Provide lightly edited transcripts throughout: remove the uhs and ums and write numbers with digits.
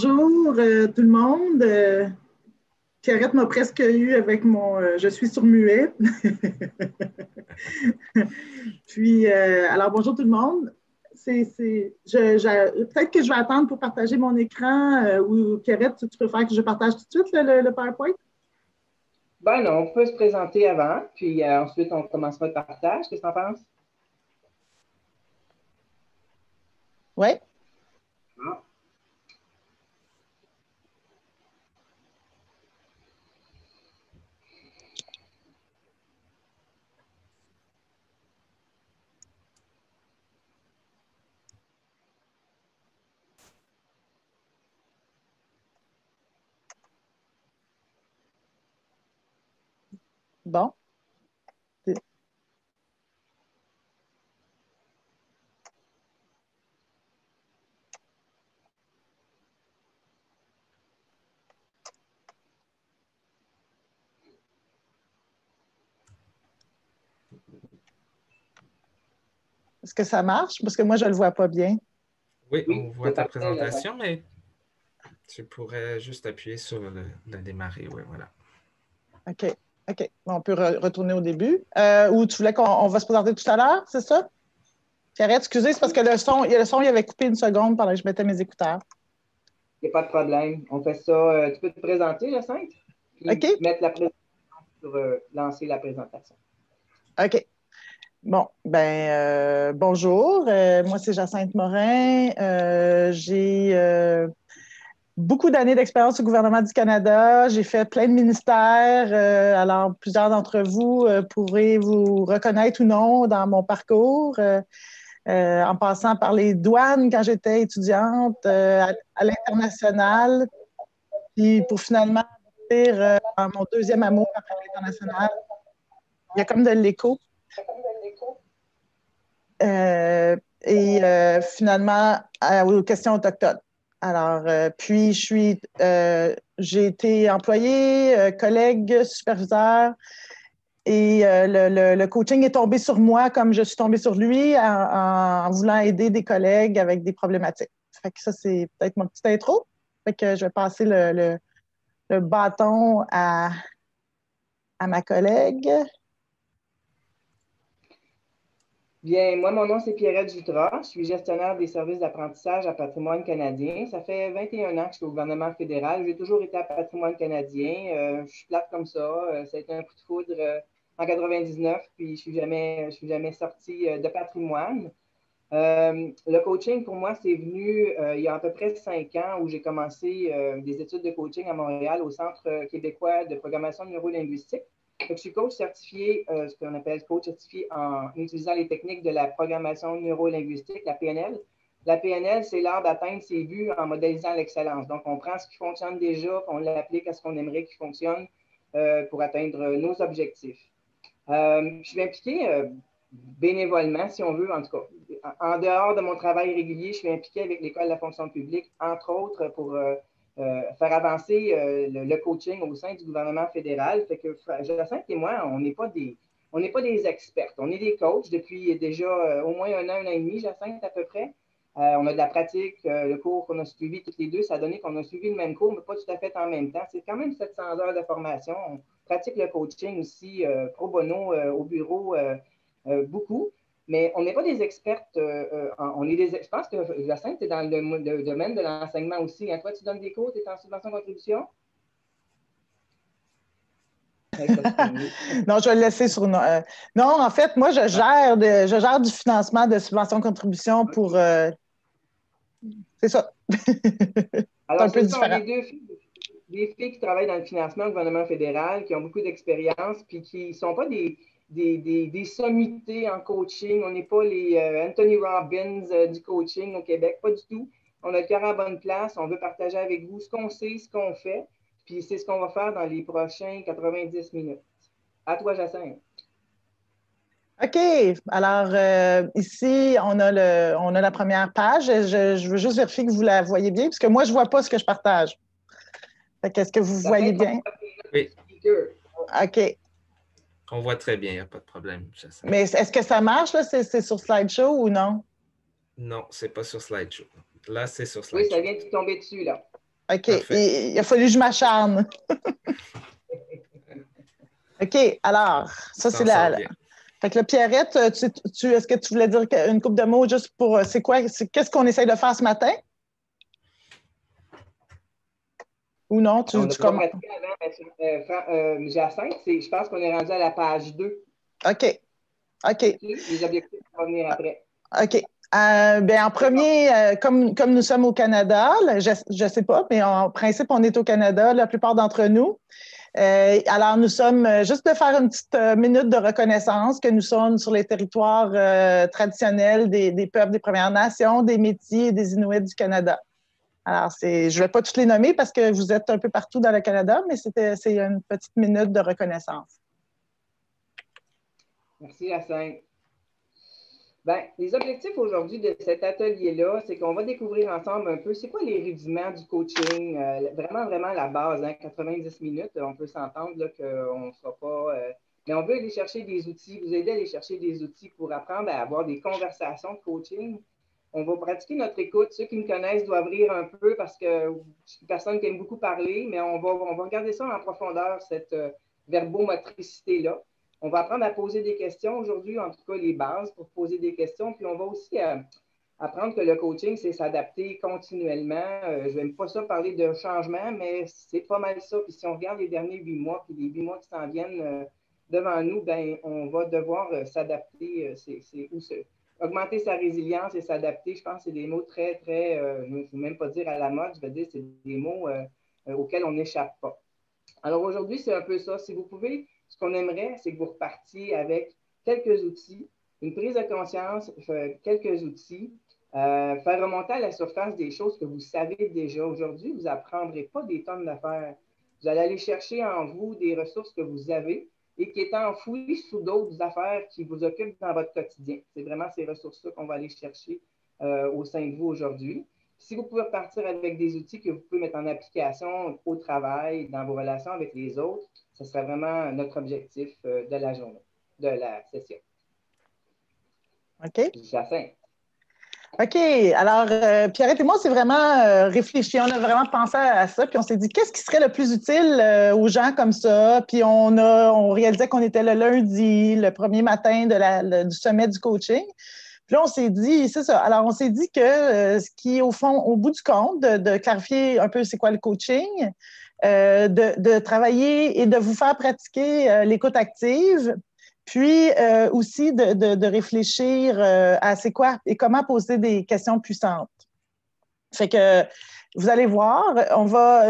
bonjour tout le monde. Pierrette m'a presque eu avec mon je suis sur muet. Puis, alors bonjour tout le monde. Peut-être que je vais attendre pour partager mon écran ou Pierrette, tu préfères que je partage tout de suite le PowerPoint? Ben non, on peut se présenter avant, puis ensuite on commencera le partage. Qu'est-ce que tu en penses? Oui. Ah. Bon. Est-ce que ça marche? Parce que moi, je ne le vois pas bien. Oui, on Oui, voit c'est ta parfait, présentation, mais tu pourrais juste appuyer sur le démarrer. Oui, voilà. OK. OK. On peut retourner au début. Ou tu voulais qu'on va se présenter tout à l'heure, c'est ça? Pierrette, excusez, c'est parce que le son, il avait coupé une seconde pendant que je mettais mes écouteurs. il n'y a pas de problème. On fait ça. Tu peux te présenter, Jacinthe, puis OK? mettre la présentation pour lancer la présentation. OK. Bon, bonjour. Moi, c'est Jacinthe Morin. J'ai beaucoup d'années d'expérience au gouvernement du Canada. J'ai fait plein de ministères. Alors, plusieurs d'entre vous pourrez vous reconnaître ou non dans mon parcours. En passant par les douanes quand j'étais étudiante, à l'international, puis pour finalement dire mon deuxième amour après l'international. Il y a comme de l'écho. Finalement, aux questions autochtones. Alors, puis, j'ai été employée, collègue, superviseur, et le coaching est tombé sur moi comme je suis tombée sur lui en voulant aider des collègues avec des problématiques. Fait que ça, c'est peut-être mon petite intro. Fait que je vais passer le bâton à ma collègue. Bien, moi, mon nom, c'est Pierrette Jutras. Je suis gestionnaire des services d'apprentissage à Patrimoine canadien. Ça fait 21 ans que je suis au gouvernement fédéral. J'ai toujours été à Patrimoine canadien. Je suis plate comme ça. Ça a été un coup de foudre en 99, puis je suis jamais sortie de Patrimoine. Le coaching, pour moi, c'est venu il y a à peu près 5 ans où j'ai commencé des études de coaching à Montréal au Centre québécois de programmation neurolinguistique. Donc, je suis coach certifié, ce qu'on appelle coach certifié en utilisant les techniques de la programmation neurolinguistique, la PNL. La PNL, c'est l'art d'atteindre ses buts en modélisant l'excellence. Donc, on prend ce qui fonctionne déjà, on l'applique à ce qu'on aimerait qu'il fonctionne pour atteindre nos objectifs. Je suis impliqué bénévolement, si on veut, en tout cas. En dehors de mon travail régulier, je suis impliqué avec l'École de la fonction publique, entre autres, pour faire avancer le coaching au sein du gouvernement fédéral. Fait que Jacinthe et moi, on n'est pas des experts. On est des coachs depuis déjà au moins un an et demi, Jacinthe, à peu près. On a de la pratique. Le cours qu'on a suivi toutes les deux, ça a donné qu'on a suivi le même cours, mais pas tout à fait en même temps. C'est quand même 700 heures de formation. On pratique le coaching aussi pro bono au bureau beaucoup. Mais on n'est pas des expertes. Je pense que Jacinthe, tu es dans le domaine de l'enseignement aussi. Hein? Toi, tu donnes des cours, tu es en subvention contribution? Non, je vais le laisser sur. Non, en fait, moi, je gère du financement de subvention contribution pour. C'est ça. C'est Alors, un peu c'est ça, on différent. est des filles qui travaillent dans le financement au gouvernement fédéral, qui ont beaucoup d'expérience, puis qui ne sont pas des sommités en coaching. On n'est pas les Anthony Robbins du coaching au Québec, pas du tout. On a le cœur en bonne place. On veut partager avec vous ce qu'on sait, ce qu'on fait, puis c'est ce qu'on va faire dans les prochains 90 minutes. À toi, Jacinthe. OK. Alors, ici, on a la première page. Je veux juste vérifier que vous la voyez bien, parce que moi, je ne vois pas ce que je partage. Est-ce que vous voyez bien? Oui. OK. On voit très bien, il n'y a pas de problème, Jacinthe. Mais est-ce que ça marche, là? C'est sur Slideshow ou non? Non, ce n'est pas sur Slideshow. Là, c'est sur Oui, Slideshow. ça vient de tomber dessus, là. OK. Parfait. Il a fallu que je m'acharne. OK. Alors, ça, Tu c'est t'en sors bien. Fait que là, Pierrette, est-ce que tu voulais dire une couple de mots juste pour c'est quoi, qu'est-ce qu'on essaye de faire ce matin? Ou non, On n'a tu pas commences. pratiqué avant, Jacinthe, je pense qu'on est rendu à la page 2. OK. OK. Les objectifs vont venir après. OK. En premier, comme nous sommes au Canada, là, je ne sais pas, mais en principe, on est au Canada, la plupart d'entre nous. Alors, nous sommes juste de faire une petite minute de reconnaissance que nous sommes sur les territoires traditionnels des peuples des Premières Nations, des Métis et des Inuits du Canada. Alors, je ne vais pas tous les nommer parce que vous êtes un peu partout dans le Canada, mais c'est une petite minute de reconnaissance. Merci, Jacinthe. Les objectifs aujourd'hui de cet atelier-là, c'est qu'on va découvrir ensemble un peu c'est quoi les rudiments du coaching, vraiment, vraiment la base, 90 minutes, on peut s'entendre qu'on ne sera pas... mais on veut aller chercher des outils, vous aider à aller chercher des outils pour apprendre à avoir des conversations de coaching. On va pratiquer notre écoute. Ceux qui me connaissent doivent rire un peu parce que je suis une personne qui aime beaucoup parler, mais on va regarder ça en profondeur, cette verbomotricité-là. On va apprendre à poser des questions aujourd'hui, en tout cas les bases pour poser des questions. Puis on va aussi apprendre que le coaching, c'est s'adapter continuellement. Je n'aime pas ça parler de changement, mais c'est pas mal ça. Puis si on regarde les derniers 8 mois, puis les 8 mois qui s'en viennent devant nous, on va devoir s'adapter. Augmenter sa résilience et s'adapter, je pense que c'est des mots très, très, je ne veux même pas dire à la mode, je veux dire, c'est des mots auxquels on n'échappe pas. Alors aujourd'hui, c'est un peu ça. Si vous pouvez, ce qu'on aimerait, c'est que vous repartiez avec quelques outils, une prise de conscience, quelques outils, faire remonter à la surface des choses que vous savez déjà. Aujourd'hui, vous n'apprendrez pas des tonnes d'affaires. Vous allez aller chercher en vous des ressources que vous avez et qui est enfouies sous d'autres affaires qui vous occupent dans votre quotidien. C'est vraiment ces ressources-là qu'on va aller chercher au sein de vous aujourd'hui. Si vous pouvez repartir avec des outils que vous pouvez mettre en application au travail, dans vos relations avec les autres, ce serait vraiment notre objectif de la journée, de la session. OK. Jacinthe. OK. Alors, Pierrette et moi, c'est vraiment réfléchi. On a vraiment pensé à ça, puis on s'est dit, qu'est-ce qui serait le plus utile aux gens comme ça? Puis on réalisait qu'on était le lundi, le premier matin du sommet du coaching. Puis là, on s'est dit, c'est ça. Alors, on s'est dit que ce qui est au fond, au bout du compte, de clarifier un peu c'est quoi le coaching, de travailler et de vous faire pratiquer l'écoute active, puis aussi de réfléchir à c'est quoi et comment poser des questions puissantes. Fait que vous allez voir,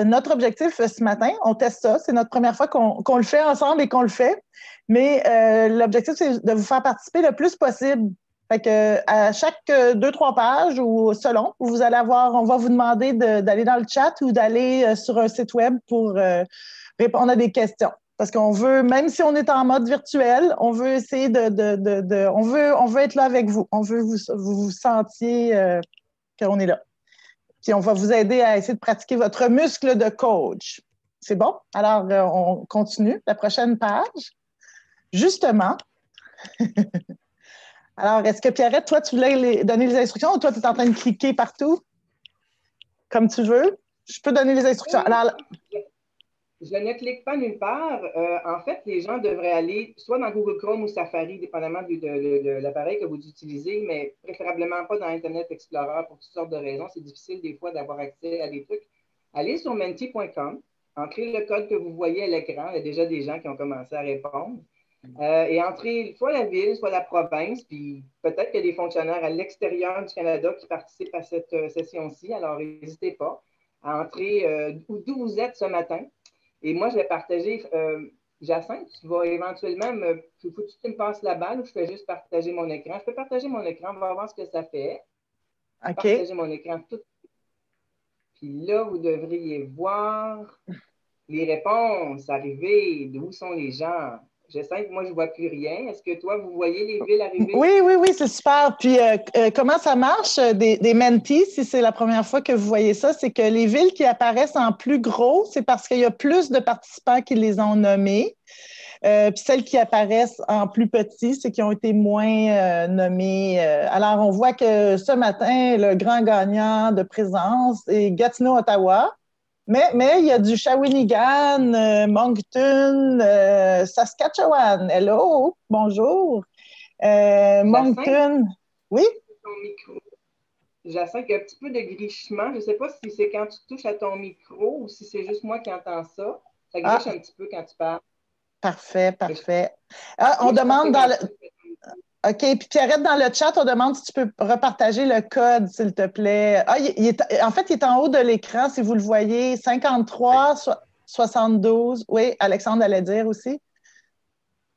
notre objectif ce matin, on teste ça, c'est notre première fois qu'on le fait ensemble et qu'on le fait, mais l'objectif, c'est de vous faire participer le plus possible. Fait que à chaque 2-3 pages ou selon, vous allez avoir, on va vous demander d'aller dans le chat ou d'aller sur un site web pour répondre à des questions. Parce qu'on veut, même si on est en mode virtuel, on veut essayer on veut être là avec vous. On veut vous sentiez qu'on est là. Puis on va vous aider à essayer de pratiquer votre muscle de coach. C'est bon? Alors, on continue. La prochaine page. Justement. Alors, est-ce que Pierrette, toi, tu voulais donner les instructions ou toi, tu es en train de cliquer partout? Comme tu veux. Je peux donner les instructions. Alors, je ne clique pas nulle part. En fait, les gens devraient aller soit dans Google Chrome ou Safari, dépendamment de l'appareil que vous utilisez, mais préférablement pas dans Internet Explorer pour toutes sortes de raisons. C'est difficile des fois d'avoir accès à des trucs. Allez sur menti.com, entrez le code que vous voyez à l'écran. Il y a déjà des gens qui ont commencé à répondre. Et entrez soit la ville, soit la province, puis peut-être qu'il y a des fonctionnaires à l'extérieur du Canada qui participent à cette session-ci. Alors, n'hésitez pas à entrer d'où vous êtes ce matin. Et moi, je vais partager. Jacinthe, tu vas éventuellement faut que tu me passes la balle ou je fais juste partager mon écran? Je peux partager mon écran, on va voir ce que ça fait. OK. Partager mon écran tout de suite. Puis là, vous devriez voir les réponses arriver. D'où sont les gens? Jacinthe, moi, je ne vois plus rien. Est-ce que toi, vous voyez les villes arriver? Oui, c'est super. Puis, comment ça marche des mentees, si c'est la première fois que vous voyez ça, c'est que les villes qui apparaissent en plus gros, c'est parce qu'il y a plus de participants qui les ont nommés. Puis celles qui apparaissent en plus petit, c'est qui ont été moins nommées. Alors, on voit que ce matin, le grand gagnant de présence est Gatineau-Ottawa. Mais il y a du Shawinigan, Moncton, Saskatchewan. Hello, bonjour. Jacinthe, Moncton, oui? ton micro. Jacinthe, il y a un petit peu de grichement. Je ne sais pas si c'est quand tu touches à ton micro ou si c'est juste moi qui entends ça. Ça griche Ah, un petit peu quand tu parles. parfait, Mais parfait. Ah, on oui, je pense que demande dans quand le... tu OK, puis Pierrette, dans le chat, on demande si tu peux repartager le code, s'il te plaît. Ah, en fait, il est en haut de l'écran, si vous le voyez, Oui. 53 72. Oui, Alexandre allait dire aussi.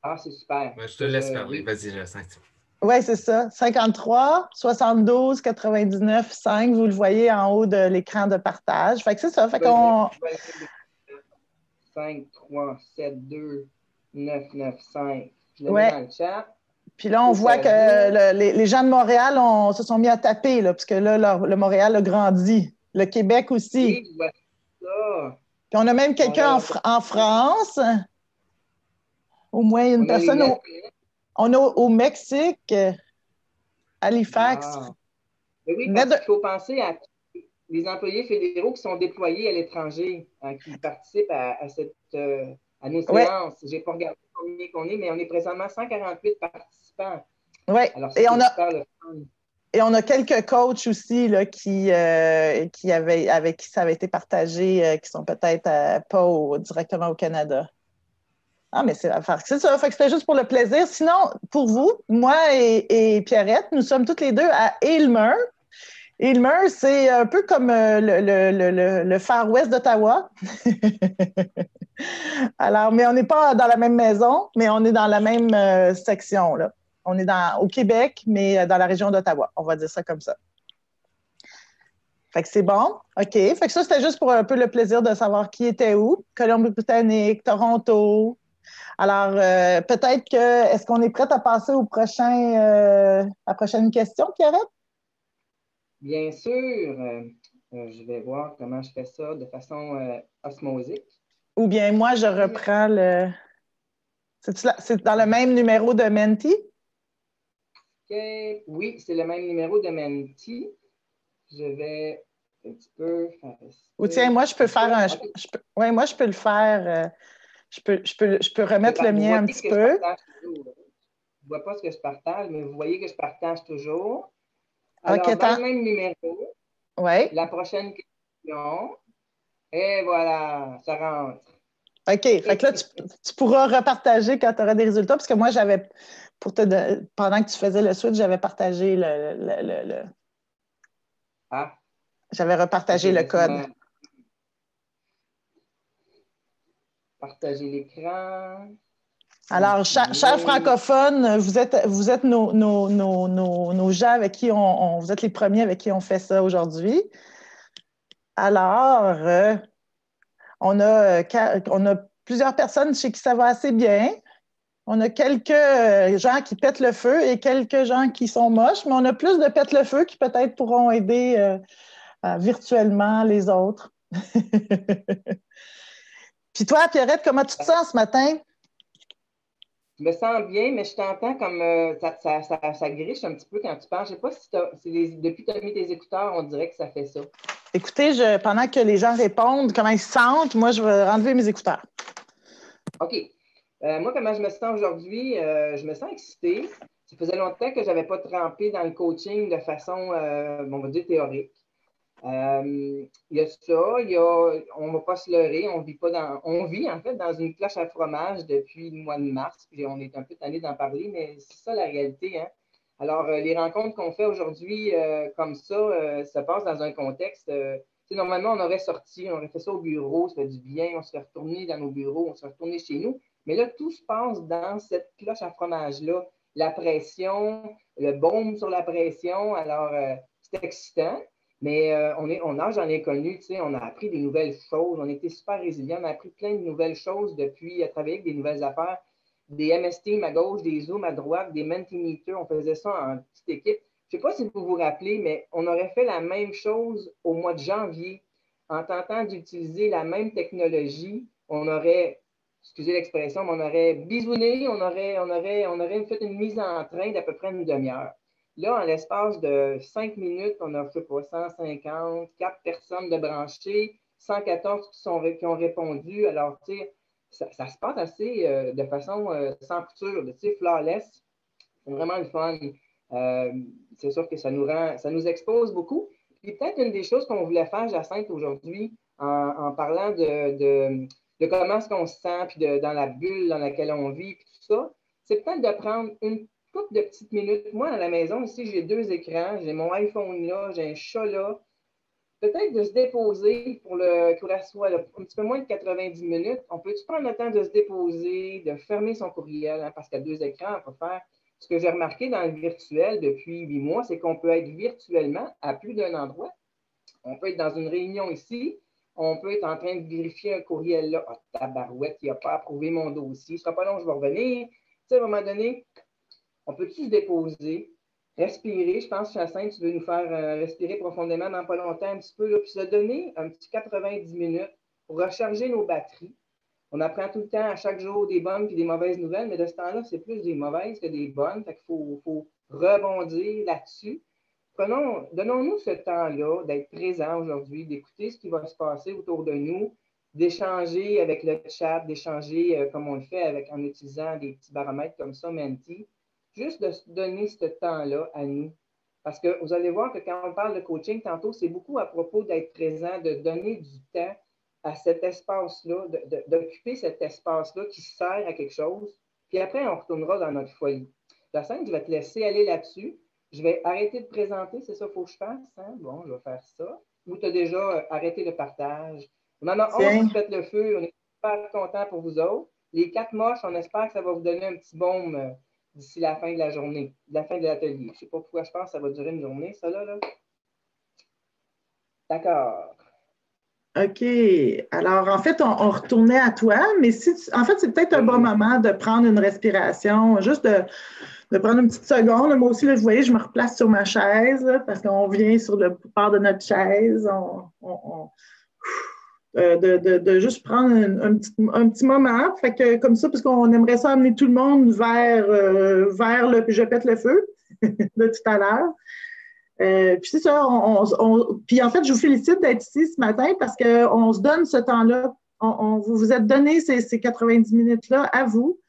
Ah, c'est super. Ben, je te laisse parler. Oui. Vas-y, Jacinthe. Oui, c'est ça. 53 72 99 5. Vous le voyez en haut de l'écran de partage. Fait que c'est ça. Fait qu'on. Je vais le dire 5, 3, 7, 2, 9, 9, 5. Je le mets Ouais. dans le chat. Puis là, on Au voit cas que où. les gens de Montréal se sont mis à taper, là, parce que là, le Montréal a grandi. Le Québec aussi. Oui, je vois ça. Puis on a même quelqu'un Montréal, en France, au moins une on a les personne. lettres. On a au Mexique, Halifax. Ah. Mais oui, Venait parce de- qu'il faut penser à les employés fédéraux qui sont déployés à l'étranger, hein, qui participent à nos Ouais, séances. Je n'ai pas regardé combien qu'on est, mais on est présentement 148 participants. ouais. Alors, ça, c'est super le fun. Et on a quelques coachs aussi là, avec qui ça avait été partagé, qui sont peut-être pas directement au Canada. Ah, mais c'est ça. Fait que c'était juste pour le plaisir. Sinon, pour vous, moi et Pierrette, nous sommes toutes les deux à Aylmer. Aylmer, c'est un peu comme le Far West d'Ottawa. Alors, mais on n'est pas dans la même maison, mais on est dans la même section, là. On est au Québec, mais dans la région d'Ottawa. On va dire ça comme ça. Fait que c'est bon. OK. Fait que ça, c'était juste pour un peu le plaisir de savoir qui était où. Colombie-Britannique, Toronto. Alors, peut-être que, est-ce qu'on est prête à passer à la prochaine question, Pierrette? Bien sûr, je vais voir comment je fais ça de façon osmosique. Ou bien moi, je reprends le. C'est dans le même numéro de Menti? OK. Oui, c'est le même numéro de Menti. Je vais un petit peu faire Ou tiens, moi, je peux faire un. OK. Ouais, moi, je peux le faire. Je peux remettre le Vous mien un voyez petit que je peu. partage toujours. Je ne vois pas ce que je partage, mais vous voyez que je partage toujours. OK, Alors, dans le attends. même numéro, Oui. la prochaine question, et voilà, ça rentre. OK. Fait que là, tu pourras repartager quand tu auras des résultats, parce que moi, pendant que tu faisais le switch, j'avais partagé Ah, j'avais OK, repartagé le code. laisse-moi partager l'écran. Alors, chers Continuer. francophones, vous êtes nos gens avec qui vous êtes les premiers avec qui on fait ça aujourd'hui. Alors, on a plusieurs personnes chez qui ça va assez bien. On a quelques gens qui pètent le feu et quelques gens qui sont moches, mais on a plus de pète le feu qui peut-être pourront aider virtuellement les autres. Puis toi, Pierrette, comment tu te sens ce matin? Je me sens bien, mais je t'entends comme ça griche un petit peu quand tu parles. Je ne sais pas si depuis que tu as mis tes écouteurs, on dirait que ça fait ça. Écoutez, pendant que les gens répondent comment ils se sentent, moi, je vais enlever mes écouteurs. OK. Moi, comment je me sens aujourd'hui? Je me sens excitée. Ça faisait longtemps que je n'avais pas trempé dans le coaching de façon, on va dire, théorique. Il y a ça, on ne va pas se leurrer, on vit en fait dans une cloche à fromage depuis le mois de mars, puis on est un peu tanné d'en parler, mais c'est ça la réalité, hein? Alors, les rencontres qu'on fait aujourd'hui comme ça passe dans un contexte. Normalement, on aurait sorti, on aurait fait ça au bureau, ça fait du bien, on serait retourné dans nos bureaux, on serait retourné chez nous. Mais là, tout se passe dans cette cloche à fromage-là. La pression, le baume sur la pression. Alors, c'est excitant. Mais on nage dans l'inconnu, tu sais, on a appris des nouvelles choses, on était super résilients, on a appris plein de nouvelles choses depuis travailler avec des nouvelles affaires, des MS Teams à gauche, des Zooms à droite, des Mentimeter, on faisait ça en petite équipe. Je ne sais pas si vous vous rappelez, mais on aurait fait la même chose au mois de janvier en tentant d'utiliser la même technologie. On aurait, excusez l'expression, mais on aurait bisouné, on aurait fait une mise en train d'à peu près une demi-heure. Là, en l'espace de 5 minutes, on a fait quoi, 150, 4 personnes de branchées. 114 qui ont répondu. Alors, tu sais, ça se passe assez de façon sans couture, tu sais, flawless. C'est vraiment le fun. C'est sûr que ça nous expose beaucoup. Puis peut-être une des choses qu'on voulait faire, Jacinthe, aujourd'hui, en parlant de comment est-ce qu'on se sent, puis dans la bulle dans laquelle on vit, puis tout ça, c'est peut-être de prendre une couple de petites minutes. Moi, à la maison, ici, j'ai 2 écrans, j'ai mon iPhone là, j'ai un chat là. Peut-être de se déposer pour que ça soit un petit peu moins de 90 minutes. On peut-tu prendre le temps de se déposer, de fermer son courriel, hein, parce qu'il y a 2 écrans, on peut faire. Ce que j'ai remarqué dans le virtuel depuis 8 mois, c'est qu'on peut être virtuellement à plus d'un endroit. On peut être dans une réunion ici, on peut être en train de vérifier un courriel là. Ah, tabarouette, il n'a pas approuvé mon dossier. Ce sera pas long, je vais revenir. Tu sais, à un moment donné, on peut-tu se déposer, respirer? Je pense, Jacinthe, tu veux nous faire respirer profondément dans pas longtemps un petit peu, là, puis se donner un petit 90 minutes pour recharger nos batteries. On apprend tout le temps, à chaque jour, des bonnes et des mauvaises nouvelles, mais de ce temps-là, c'est plus des mauvaises que des bonnes. Fait qu'il faut rebondir là-dessus. Donnons-nous ce temps-là d'être présent aujourd'hui, d'écouter ce qui va se passer autour de nous, d'échanger avec le chat, d'échanger comme on le fait en utilisant des petits baromètres comme ça, Menti. Juste de se donner ce temps-là à nous. Parce que vous allez voir que quand on parle de coaching, tantôt, c'est beaucoup à propos d'être présent, de donner du temps à cet espace-là, d'occuper cet espace-là qui sert à quelque chose. Puis après, on retournera dans notre folie. Jacinthe, je vais te laisser aller là-dessus. Je vais arrêter de présenter, c'est ça qu'il faut que je fasse. Hein? Bon, je vais faire ça. Ou tu as déjà arrêté le partage. On en a 11 qui fêtent le feu. On est super contents pour vous autres. Les 4 moches, on espère que ça va vous donner un petit baume d'ici la fin de la journée, la fin de l'atelier. Je ne sais pas pourquoi je pense que ça va durer une journée, ça là. D'accord. OK. Alors, en fait, on retournait à toi, mais en fait, c'est peut-être un bon moment de prendre une respiration, juste de prendre une petite seconde. Moi aussi, là, vous voyez, je me replace sur ma chaise là, parce qu'on vient sur le bord de notre chaise. De juste prendre un petit moment. Fait que, comme ça, parce qu'on aimerait ça amener tout le monde vers le je pète le feu de tout à l'heure. Puis c'est ça, puis en fait, je vous félicite d'être ici ce matin parce qu'on se donne ce temps-là. Vous vous êtes donné ces 90 minutes-là à vous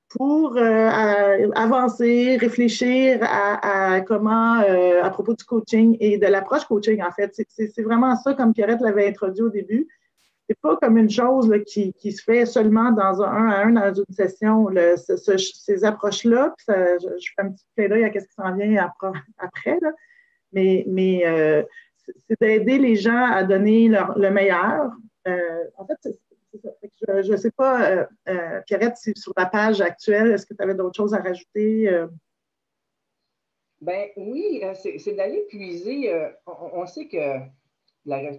pour avancer, réfléchir à comment, à propos du coaching et de l'approche coaching, en fait. C'est vraiment ça, comme Pierrette l'avait introduit au début. C'est pas comme une chose là, qui se fait seulement dans un à un dans une session. Ces approches-là, puis je fais un petit clin d'œil à ce qui s'en vient après là. Mais c'est d'aider les gens à donner le meilleur. En fait, c'est ça. Je ne sais pas, Pierrette, si sur la page actuelle, est-ce que tu avais d'autres choses à rajouter? Ben oui, c'est d'aller puiser. On sait que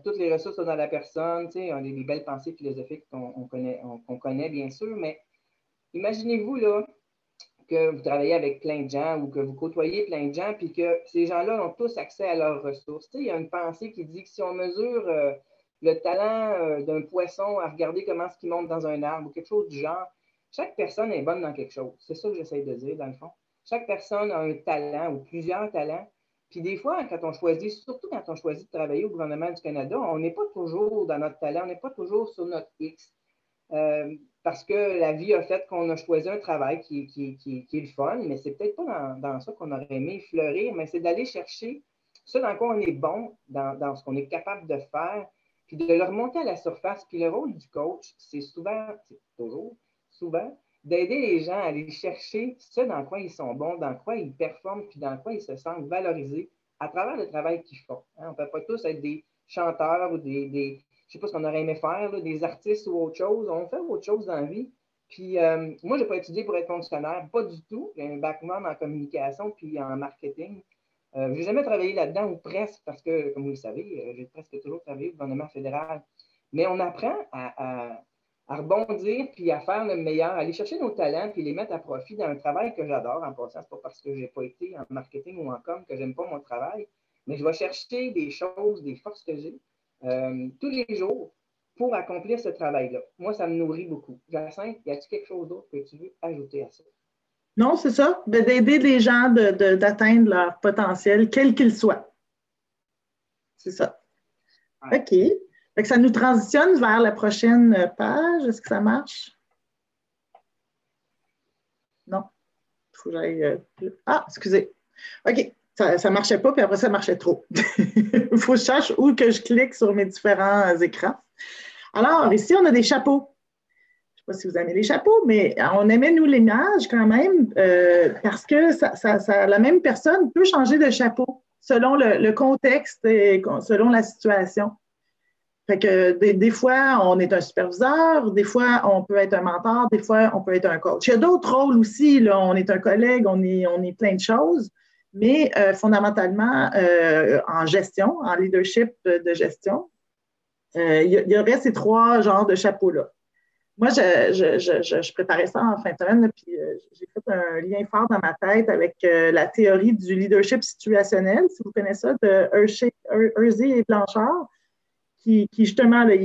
toutes les ressources sont dans la personne, tu sais, on a des belles pensées philosophiques qu'on connaît, bien sûr, mais imaginez-vous là, que vous travaillez avec plein de gens ou que vous côtoyez plein de gens, puis que ces gens-là ont tous accès à leurs ressources. Tu sais, il y a une pensée qui dit que si on mesure le talent d'un poisson à regarder comment est-ce qu'il monte dans un arbre ou quelque chose du genre, chaque personne est bonne dans quelque chose. C'est ça que j'essaie de dire, dans le fond. Chaque personne a un talent ou plusieurs talents. Puis des fois, surtout quand on choisit de travailler au gouvernement du Canada, on n'est pas toujours dans notre talent, on n'est pas toujours sur notre X. Parce que la vie a fait qu'on a choisi un travail qui est le fun, mais c'est peut-être pas dans ça qu'on aurait aimé fleurir, mais c'est d'aller chercher ce dans quoi on est bon, dans ce qu'on est capable de faire, puis de le remonter à la surface. Puis le rôle du coach, c'est toujours, souvent, d'aider les gens à aller chercher ce dans quoi ils sont bons, dans quoi ils performent, puis dans quoi ils se sentent valorisés à travers le travail qu'ils font. Hein? On ne peut pas tous être des chanteurs ou je ne sais pas ce qu'on aurait aimé faire, là, des artistes ou autre chose. On fait autre chose dans la vie. Puis moi, je n'ai pas étudié pour être fonctionnaire, pas du tout. J'ai un background en communication puis en marketing. Je n'ai jamais travaillé là-dedans, ou presque, parce que, comme vous le savez, j'ai presque toujours travaillé au gouvernement fédéral. Mais on apprend à rebondir puis à faire le meilleur, à aller chercher nos talents puis les mettre à profit dans un travail que j'adore. En passant, ce n'est pas parce que je n'ai pas été en marketing ou en com que je n'aime pas mon travail, mais je vais chercher des choses, des forces que j'ai tous les jours pour accomplir ce travail-là. Moi, ça me nourrit beaucoup. Jacinthe, y a-t-il quelque chose d'autre que tu veux ajouter à ça? Non, c'est ça, d'aider les gens d'atteindre leur potentiel, quel qu'il soit. C'est ça. Ouais. OK. Fait que ça nous transitionne vers la prochaine page. Est-ce que ça marche? Non. Il faut que j'aille. Ah, excusez. OK. Ça ne marchait pas, puis après, ça marchait trop. Il faut que je cherche où que je clique sur mes différents écrans. Alors, ici, on a des chapeaux. Je ne sais pas si vous aimez les chapeaux, mais on aimait, nous, l'image quand même, parce que la même personne peut changer de chapeau selon le contexte et selon la situation. Fait que des fois, on est un superviseur, des fois, on peut être un mentor, des fois, on peut être un coach. Il y a d'autres rôles aussi, là. On est un collègue, on est plein de choses, mais fondamentalement, en gestion, en leadership de gestion, il y aurait ces trois genres de chapeaux-là. Moi, je préparais ça en fin de semaine, là, puis j'ai fait un lien fort dans ma tête avec la théorie du leadership situationnel, si vous connaissez ça, de Hersey et Blanchard, qui justement, là,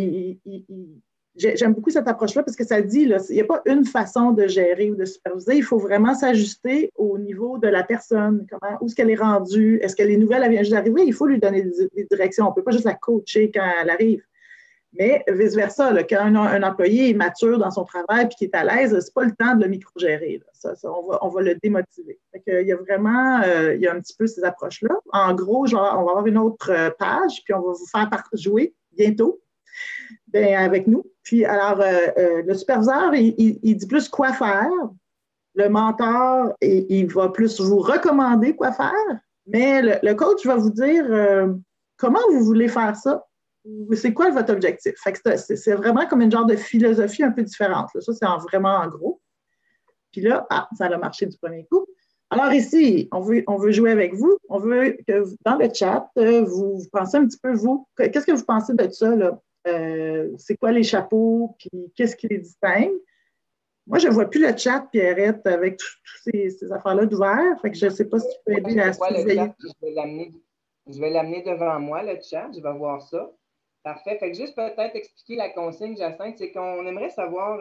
j'aime beaucoup cette approche-là parce que ça dit, là, il n'y a pas une façon de gérer ou de superviser, il faut vraiment s'ajuster au niveau de la personne, où est-ce qu'elle est rendue, est-ce que les nouvelles, elles viennent juste d'arriver, il faut lui donner des directions, on ne peut pas juste la coacher quand elle arrive. Mais vice-versa, là, quand un employé est mature dans son travail et qu'il est à l'aise, ce n'est pas le temps de le micro-gérer. On va le démotiver. Fait il y a vraiment il y a un petit peu ces approches-là. En gros, genre, on va avoir une autre page, puis on va vous faire jouer bientôt avec nous. Puis alors, le superviseur, il dit plus quoi faire. Le mentor, il va plus vous recommander quoi faire. Mais le coach va vous dire comment vous voulez faire ça. C'est quoi votre objectif? Fait que c'est vraiment comme une genre de philosophie un peu différente. Là. Ça, c'est vraiment en gros. Puis là, ça a marché du premier coup. Alors ici, on veut jouer avec vous. On veut que dans le chat, vous pensez un petit peu, vous, qu'est-ce que vous pensez de ça? Là? C'est quoi les chapeaux? Puis qu'est-ce qui les distingue? Moi, je ne vois plus le chat, Pierrette, avec toutes ces affaires-là d'ouvert. Fait que je ne sais pas si tu peux aider à surveiller. Je vais l'amener devant moi, le chat. Je vais voir ça. Parfait. Fait que juste peut-être expliquer la consigne, Jacinthe, c'est qu'on aimerait savoir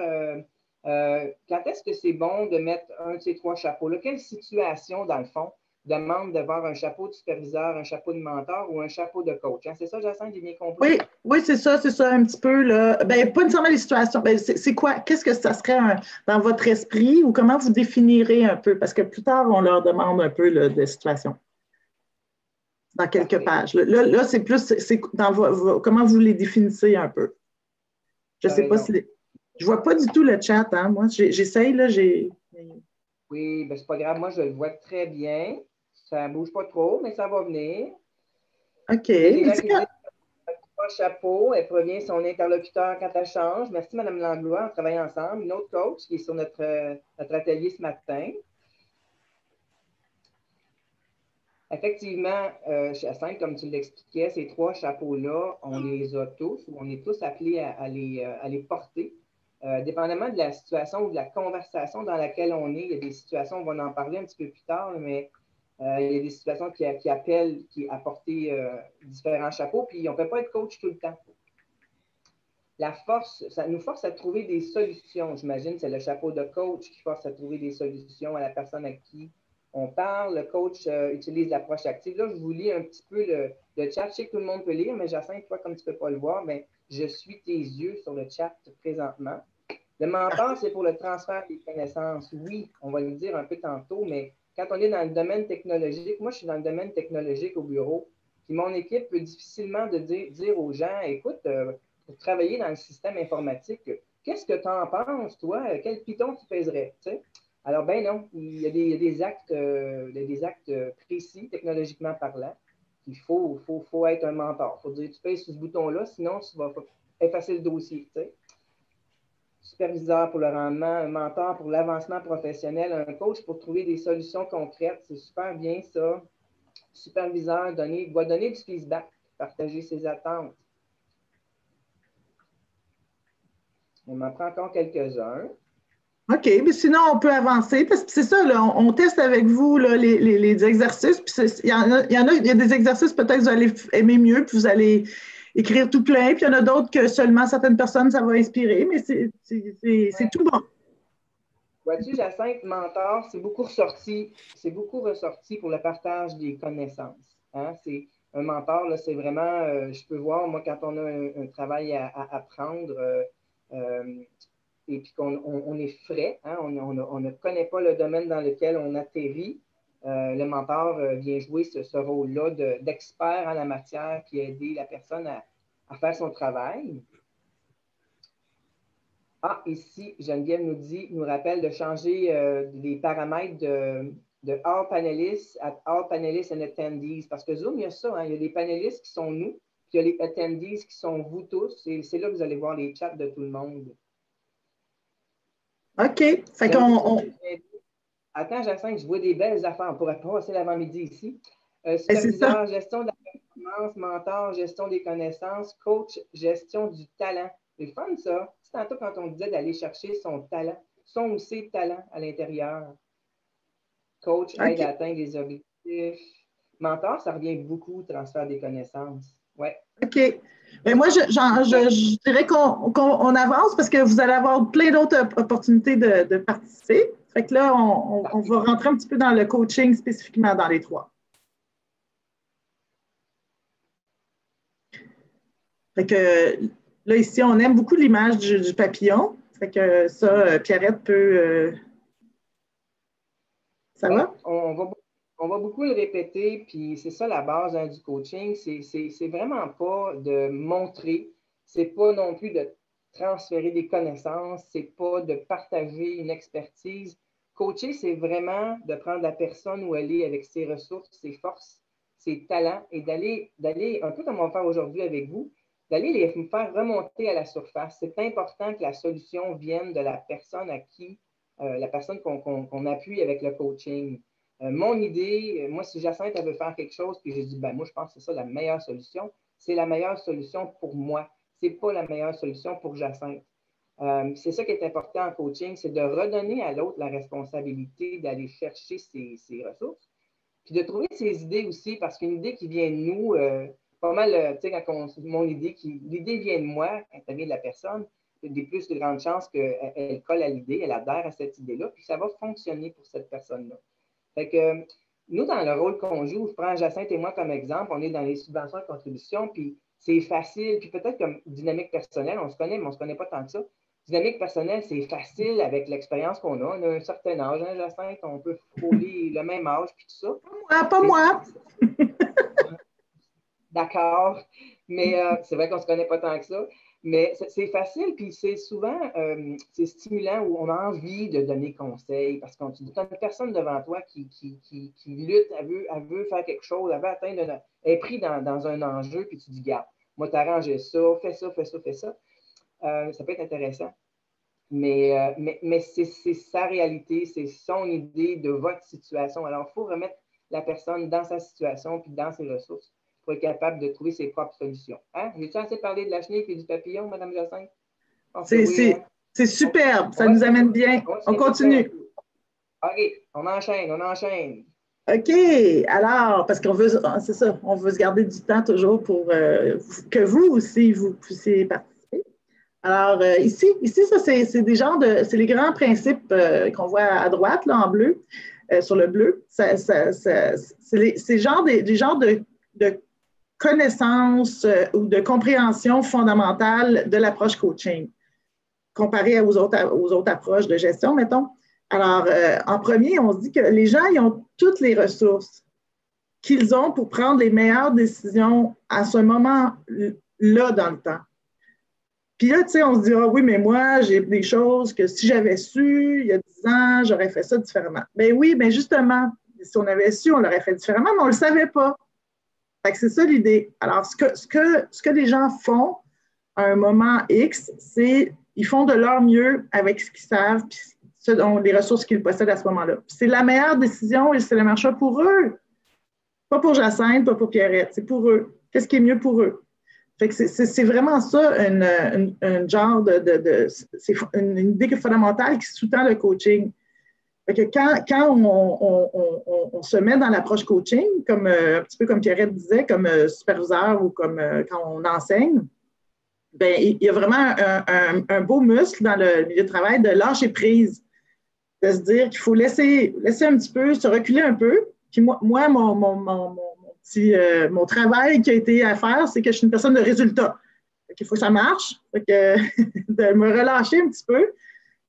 quand est-ce que c'est bon de mettre un de ces trois chapeaux-là? Quelle situation, dans le fond, demande d'avoir un chapeau de superviseur, un chapeau de mentor ou un chapeau de coach? Hein? C'est ça, Jacinthe, j'ai bien compris? Oui, c'est ça, un petit peu. Là. Ben, pas nécessairement les situations. Ben, c'est quoi? Qu'est-ce que ça serait dans votre esprit ou comment vous définirez un peu? Parce que plus tard, on leur demande un peu là, des situations. Dans quelques pages. Là c'est plus dans comment vous les définissez un peu. Je ne sais pas si... Je ne vois pas du tout le chat. Hein? Moi, j'essaye. Là, Oui, ben c'est pas grave. Moi, je le vois très bien. Ça ne bouge pas trop, mais ça va venir. OK. Chapeau, elle provient son interlocuteur quand elle change. Merci, Mme Langlois. On travaille ensemble. Une autre coach qui est sur notre atelier ce matin. Effectivement, Jacinthe, comme tu l'expliquais, ces trois chapeaux-là, on les a tous, ou on est tous appelés à les porter. Dépendamment de la situation ou de la conversation dans laquelle on est, il y a des situations, on va en parler un petit peu plus tard, mais il y a des situations qui appellent à porter différents chapeaux, puis on ne peut pas être coach tout le temps. La force, ça nous force à trouver des solutions. J'imagine c'est le chapeau de coach qui force à trouver des solutions à la personne à qui on parle. Le coach utilise l'approche active. Là, je vous lis un petit peu le chat. Je sais que tout le monde peut lire, mais Jacinthe, toi, comme tu ne peux pas le voir, mais je suis tes yeux sur le chat présentement. Le mentor, c'est pour le transfert des connaissances. Oui, on va le dire un peu tantôt, mais quand on est dans le domaine technologique, moi, je suis dans le domaine technologique au bureau, puis mon équipe peut difficilement dire aux gens, écoute, pour travailler dans le système informatique, qu'est-ce que tu en penses, toi? Quel Python tu pèserais? T'sais? Alors, ben non, il y a des actes précis, technologiquement parlant. Il faut être un mentor. Il faut dire, tu pèses sur ce bouton-là, sinon tu vas effacer le dossier. T'sais? Superviseur pour le rendement, un mentor pour l'avancement professionnel, un coach pour trouver des solutions concrètes. C'est super bien ça. Superviseur va donner du feedback, partager ses attentes. On m'en prend encore quelques-uns. OK, mais sinon, on peut avancer. Parce que c'est ça, là, on teste avec vous là, les exercices. Puis il y a des exercices peut-être que vous allez aimer mieux, puis vous allez écrire tout plein. Puis il y en a d'autres que seulement certaines personnes, ça va inspirer, mais c'est tout bon. Vois-tu, Jacinthe, mentor, c'est beaucoup ressorti pour le partage des connaissances. Hein? C'est Un mentor, là, c'est vraiment, je peux voir, moi, quand on a un travail à apprendre et puis qu'on est frais, hein, on ne connaît pas le domaine dans lequel on atterrit, le mentor vient jouer ce rôle-là d'expert en la matière puis aider la personne à faire son travail. Ah, ici, Geneviève nous rappelle de changer les paramètres de All Panelists à All Panelists and Attendees. Parce que Zoom, il y a ça, hein, il y a des panélistes qui sont nous, puis il y a les attendees qui sont vous tous. Et c'est là que vous allez voir les chats de tout le monde. OK. Fait qu'on. Attends, Jacinthe, je vois des belles affaires. On pourrait passer l'avant-midi ici. Superviseur, gestion de la performance, mentor, gestion des connaissances, coach, gestion du talent. C'est fun, ça. C'est tantôt quand on disait d'aller chercher son talent, son ou ses talents à l'intérieur. Coach, aide à atteindre des objectifs. Mentor, ça revient beaucoup, transfert des connaissances. Ouais. OK. Mais moi, je dirais qu'on avance parce que vous allez avoir plein d'autres opportunités de participer. Fait que là, on va rentrer un petit peu dans le coaching spécifiquement dans les trois. Fait que là, ici, on aime beaucoup l'image du papillon. Fait que ça, Pierrette peut... Ça va? On va beaucoup le répéter, puis c'est ça la base du coaching. C'est vraiment pas de montrer, c'est pas non plus de transférer des connaissances, c'est pas de partager une expertise. Coacher, c'est vraiment de prendre la personne où elle est avec ses ressources, ses forces, ses talents et d'aller, un peu comme on va faire aujourd'hui avec vous, d'aller les faire remonter à la surface. C'est important que la solution vienne de la personne à qui, la personne qu'on appuie avec le coaching. Mon idée, moi, si Jacinthe elle veut faire quelque chose, puis j'ai dit, ben moi, je pense que c'est ça la meilleure solution, c'est la meilleure solution pour moi. Ce n'est pas la meilleure solution pour Jacinthe. C'est ça qui est important en coaching, c'est de redonner à l'autre la responsabilité d'aller chercher ses ressources, puis de trouver ses idées aussi, parce qu'une idée qui vient de nous, pas mal, tu sais, quand l'idée vient de moi, quand ça vient de la personne, il y a des plus de grandes chances qu'elle colle à l'idée, elle adhère à cette idée-là, puis ça va fonctionner pour cette personne-là. Fait que nous, dans le rôle qu'on joue, je prends Jacinthe et moi comme exemple, on est dans les subventions de contribution, puis c'est facile, puis peut-être comme dynamique personnelle, on se connaît, mais on ne se connaît pas tant que ça. Dynamique personnelle, c'est facile avec l'expérience qu'on a. On a un certain âge, hein, Jacinthe, on peut frôler le même âge, puis tout ça. Pas moi! D'accord, mais c'est vrai qu'on ne se connaît pas tant que ça. Mais c'est facile, puis c'est souvent c'est stimulant où on a envie de donner conseil parce qu'on tu as une personne devant toi qui lutte, elle veut faire quelque chose, elle veut atteindre, elle est prise dans un enjeu, puis tu dis, garde, moi, t'arranges ça, fais ça, fais ça, fais ça. Ça peut être intéressant. Mais c'est sa réalité, c'est son idée de votre situation. Alors, il faut remettre la personne dans sa situation puis dans ses ressources pour être capable de trouver ses propres solutions. Hein? J'ai-tu assez parlé de la chenille et du papillon, Mme Jacinthe? C'est superbe, ça nous amène bien. On continue. OK, on enchaîne. OK, alors, parce qu'on veut, c'est ça, on veut se garder du temps toujours pour que vous aussi, vous puissiez participer. Alors, ici, ça, c'est des genres c'est les grands principes qu'on voit à droite, là, en bleu, sur le bleu. C'est des genres de connaissances ou de compréhension fondamentale de l'approche coaching, comparée aux autres approches de gestion, mettons. Alors, en premier, on se dit que les gens, ils ont toutes les ressources qu'ils ont pour prendre les meilleures décisions à ce moment-là dans le temps. Puis là, tu sais, on se dit, ah oui, mais moi, j'ai des choses que si j'avais su, il y a 10 ans, j'aurais fait ça différemment. Ben oui, mais justement, si on avait su, on l'aurait fait différemment, mais on ne le savait pas. Fait que c'est ça l'idée. Alors, ce que les gens font à un moment X, c'est ils font de leur mieux avec ce qu'ils savent, puis les ressources qu'ils possèdent à ce moment-là. Puis c'est la meilleure décision et c'est le meilleur choix pour eux. Pas pour Jacinthe, pas pour Pierrette, c'est pour eux. Qu'est-ce qui est mieux pour eux? Fait que c'est vraiment ça, un genre c'est une idée fondamentale qui sous-tend le coaching. Fait que quand on se met dans l'approche coaching, comme un petit peu comme Pierrette disait, comme superviseur ou comme quand on enseigne, ben il y a vraiment un beau muscle dans le milieu de travail de lâcher prise, de se dire qu'il faut laisser un petit peu, se reculer un peu. Puis moi mon mon travail qui a été à faire, c'est que je suis une personne de résultat. Il faut que ça marche. Fait que de me relâcher un petit peu,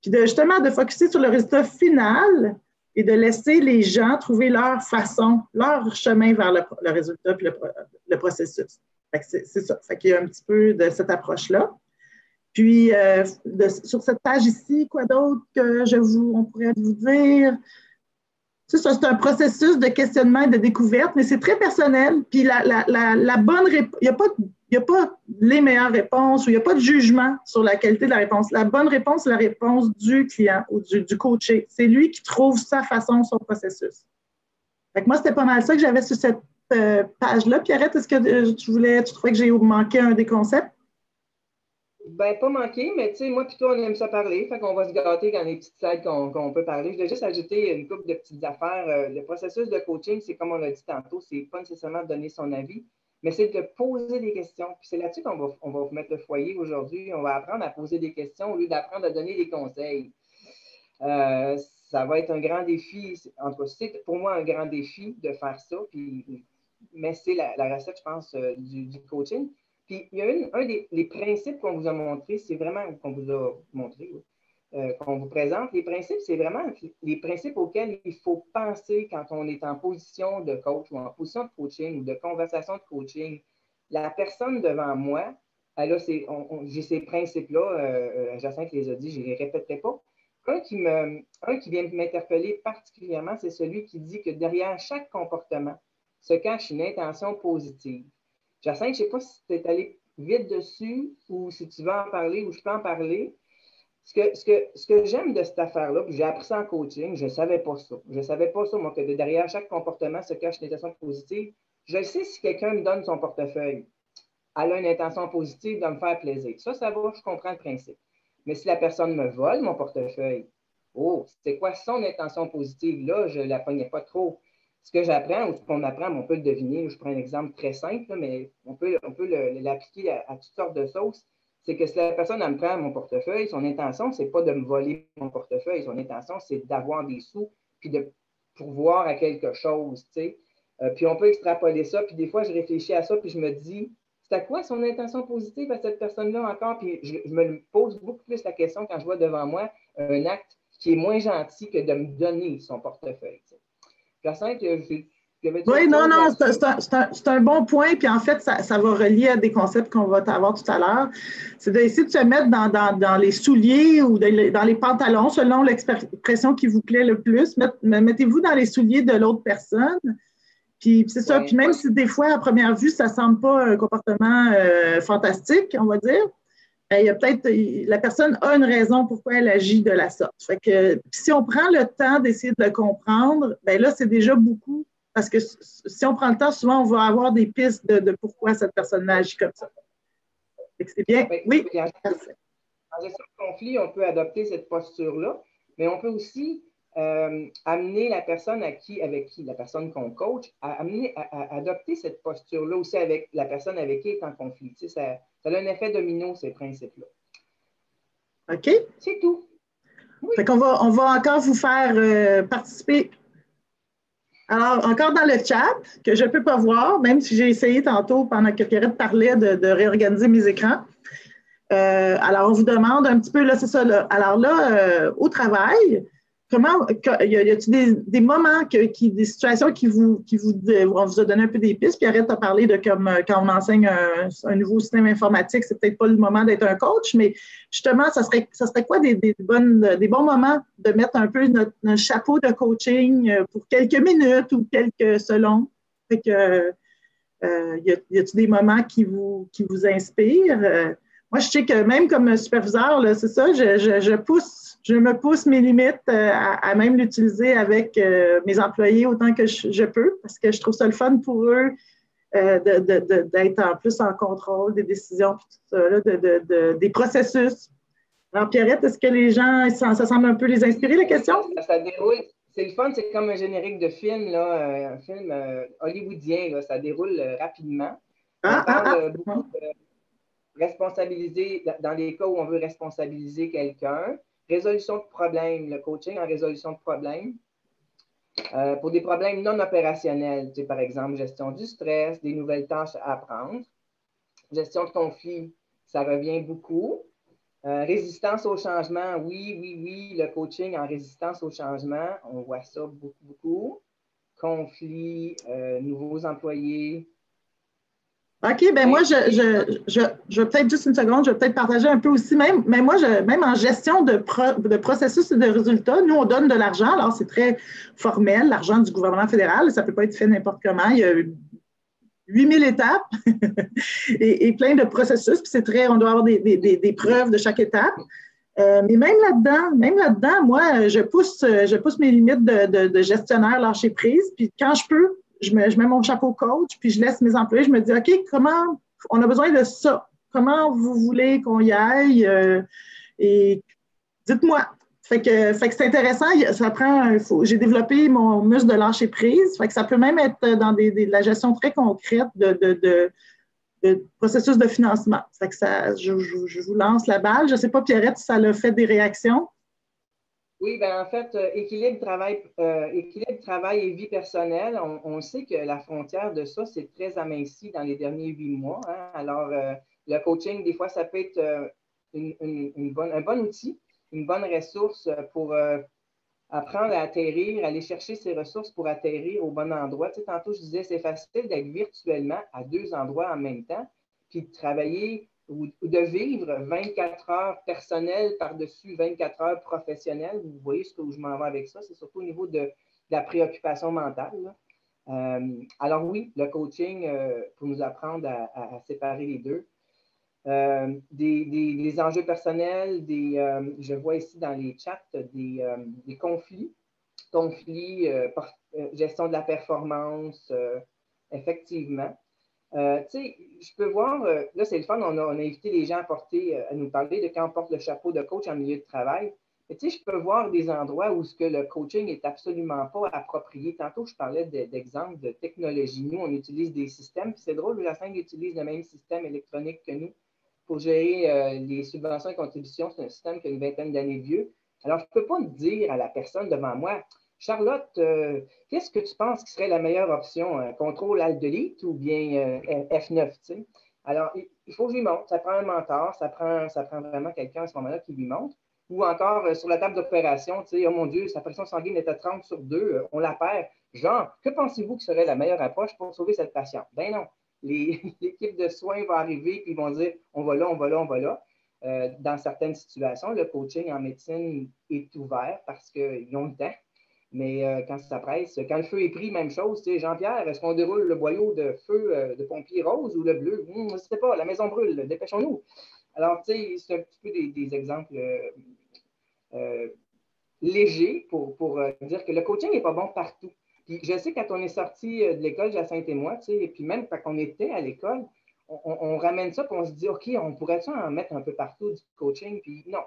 puis justement de focusser sur le résultat final et de laisser les gens trouver leur façon, leur chemin vers le résultat puis le processus. Fait que c'est ça. Fait qu'il y a un petit peu de cette approche-là. Puis, sur cette page ici, quoi d'autre que on pourrait vous dire? Ça, c'est un processus de questionnement et de découverte, mais c'est très personnel. Puis la bonne réponse, il n'y a pas les meilleures réponses ou il n'y a pas de jugement sur la qualité de la réponse. La bonne réponse, c'est la réponse du client ou du coaché. C'est lui qui trouve sa façon, son processus. Fait que moi, c'était pas mal ça que j'avais sur cette page-là. Pierrette, est-ce que tu trouvais que j'ai manqué un des concepts? Ben, pas manqué, mais tu sais, moi plutôt, on aime ça parler. Fait qu'on va se gâter dans les petites salles qu'on peut parler. Je voulais juste ajouter une couple de petites affaires. Le processus de coaching, c'est comme on l'a dit tantôt, c'est pas nécessairement de donner son avis, mais c'est de poser des questions. Puis c'est là-dessus on va mettre le foyer aujourd'hui. On va apprendre à poser des questions au lieu d'apprendre à donner des conseils. Ça va être un grand défi. En tout cas, c'est pour moi un grand défi de faire ça. Mais c'est la recette, je pense, du coaching. Puis il y a les principes qu'on vous a montrés, c'est vraiment qu'on vous a montré, qu'on vous présente. Les principes, c'est vraiment les principes auxquels il faut penser quand on est en position de coach ou en position de coaching ou de conversation de coaching. La personne devant moi, j'ai ces principes-là, Jacinthe les a dit, je ne les répéterai pas. Un qui vient m'interpeller particulièrement, c'est celui qui dit que derrière chaque comportement se cache une intention positive. Jacinthe, je ne sais pas si tu es allé vite dessus ou si tu veux en parler ou je peux en parler. Ce que j'aime de cette affaire-là, puis j'ai appris ça en coaching, je ne savais pas ça. Je ne savais pas ça, moi, que derrière chaque comportement se cache une intention positive. Je le sais si quelqu'un me donne son portefeuille. Elle a une intention positive de me faire plaisir. Ça va, je comprends le principe. Mais si la personne me vole mon portefeuille, oh, c'est quoi son intention positive? Là, je ne la pognais pas trop. Ce que j'apprends ou ce qu'on apprend, on peut le deviner. Je prends un exemple très simple, mais on peut l'appliquer à toutes sortes de sauces. C'est que si la personne elle me prend mon portefeuille, son intention, ce n'est pas de me voler mon portefeuille. Son intention, c'est d'avoir des sous puis de pourvoir à quelque chose. Puis on peut extrapoler ça. Puis des fois, je réfléchis à ça puis je me dis, c'est à quoi son intention positive à cette personne-là encore? Puis je me pose beaucoup plus la question quand je vois devant moi un acte qui est moins gentil que de me donner son portefeuille. Jacinthe, oui, non, c'est un bon point. Puis en fait, ça va relier à des concepts qu'on va avoir tout à l'heure. C'est d'essayer de se mettre dans les souliers ou dans les pantalons, selon l'expression qui vous plaît le plus. Mettez-vous dans les souliers de l'autre personne. Puis c'est ça. Puis même si des fois, à première vue, ça ne semble pas un comportement fantastique, on va dire, il y a peut-être, la personne a une raison pourquoi elle agit de la sorte. Fait que si on prend le temps d'essayer de le comprendre, bien là, c'est déjà beaucoup. Parce que si on prend le temps, souvent, on va avoir des pistes de pourquoi cette personne agit comme ça. C'est bien. Oui. En gestion de conflit, on peut adopter cette posture-là, mais on peut aussi amener la personne avec qui la personne qu'on coach, à adopter cette posture-là aussi avec la personne avec qui elle est en conflit. Tu sais, ça a un effet domino, ces principes-là. OK. C'est tout. Oui. Fait qu'on on va encore vous faire participer. Alors, encore dans le chat, que je ne peux pas voir, même si j'ai essayé tantôt, pendant que Pierrette parlait, de réorganiser mes écrans. Alors, on vous demande un petit peu, là, c'est ça, là. Alors là, au travail, y a-t-il des moments, des situations on vous a donné un peu des pistes, puis arrête de parler de comme quand on enseigne un nouveau système informatique, c'est peut-être pas le moment d'être un coach, mais justement, ça serait quoi des bons moments de mettre un peu notre chapeau de coaching pour quelques minutes ou quelques selon. Fait que, y a-t-il des moments qui vous inspirent? Moi, je sais que même comme superviseur, là, c'est ça, je me pousse mes limites à même l'utiliser avec mes employés autant que je peux, parce que je trouve ça le fun pour eux d'être en plus en contrôle des décisions, tout ça, là, des processus. Alors, Pierrette, est-ce que les gens, ça semble un peu les inspirer, la question? Ça déroule. C'est le fun, c'est comme un générique de film, là, un film hollywoodien, là, ça déroule rapidement. On parle beaucoup de responsabiliser, dans les cas où on veut responsabiliser quelqu'un, résolution de problèmes, le coaching en résolution de problèmes. Pour des problèmes non opérationnels, par exemple, gestion du stress, des nouvelles tâches à apprendre, gestion de conflits, ça revient beaucoup. Résistance au changement, oui, le coaching en résistance au changement, on voit ça beaucoup, beaucoup. Conflits, nouveaux employés. OK, bien moi, je vais peut-être juste une seconde, je vais peut-être partager un peu aussi, mais moi, même en gestion de processus et de résultats, nous, on donne de l'argent, alors c'est très formel, l'argent du gouvernement fédéral, ça ne peut pas être fait n'importe comment, il y a 8000 étapes et plein de processus, puis c'est très, on doit avoir des preuves de chaque étape. Mais même là-dedans, moi, je pousse mes limites de gestionnaire lâcher prise, puis quand je peux, je mets mon chapeau coach, puis je laisse mes employés, je me dis, OK, comment on a besoin de ça? Comment vous voulez qu'on y aille? Et dites-moi. Fait que c'est intéressant, ça prend, j'ai développé mon muscle de lâcher prise, fait que ça peut même être dans de la gestion très concrète de processus de financement. Fait que je vous lance la balle. Je ne sais pas, Pierrette, si ça a fait des réactions. Oui, bien en fait, équilibre travail et vie personnelle, on sait que la frontière de ça, c'est très aminci dans les derniers 8 mois. Hein? Alors, le coaching, des fois, ça peut être un bon outil, une bonne ressource pour apprendre à atterrir, aller chercher ses ressources pour atterrir au bon endroit. Tu sais, tantôt, je disais, c'est facile d'être virtuellement à 2 endroits en même temps, puis de travailler ou de vivre 24 heures personnelles par-dessus 24 heures professionnelles. Vous voyez ce que je m'en vais avec ça. C'est surtout au niveau de la préoccupation mentale. Alors oui, le coaching pour nous apprendre à séparer les deux. Des enjeux personnels, je vois ici dans les chats des conflits, gestion de la performance, effectivement. Tu sais, je peux voir, là c'est le fun, on a invité les gens à nous parler de quand on porte le chapeau de coach en milieu de travail. Mais tu sais, je peux voir des endroits où ce que le coaching n'est absolument pas approprié. Tantôt, je parlais d'exemples de technologie. Nous, on utilise des systèmes, puis c'est drôle, Jacinthe utilise le même système électronique que nous pour gérer les subventions et contributions. C'est un système qui a une vingtaine d'années vieux. Alors, je ne peux pas dire à la personne devant moi, Charlotte, qu'est-ce que tu penses qui serait la meilleure option? Ctrl-Alt-Delete ou bien F9? T'sais? Alors, il faut que je lui montre. Ça prend un mentor, ça prend vraiment quelqu'un à ce moment-là qui lui montre. Ou encore, sur la table d'opération, oh mon Dieu, sa pression sanguine est à 30/2, on la perd. Genre, que pensez-vous que serait la meilleure approche pour sauver cette patiente? Ben non. L'équipe de soins va arriver et ils vont dire on va là, on va là, on va là. Dans certaines situations, le coaching en médecine est ouvert parce qu'ils ont le temps. Mais quand ça presse, quand le feu est pris, même chose. Jean-Pierre, est-ce qu'on déroule le boyau de feu de pompier rose ou le bleu? Je ne sais pas, la maison brûle, dépêchons-nous. Alors, c'est un petit peu des exemples légers pour dire que le coaching n'est pas bon partout. Puis je sais quand on est sorti de l'école, Jacinthe et moi, et puis même quand on était à l'école, on ramène ça et on se dit, OK, on pourrait-tu en mettre un peu partout du coaching? Puis non,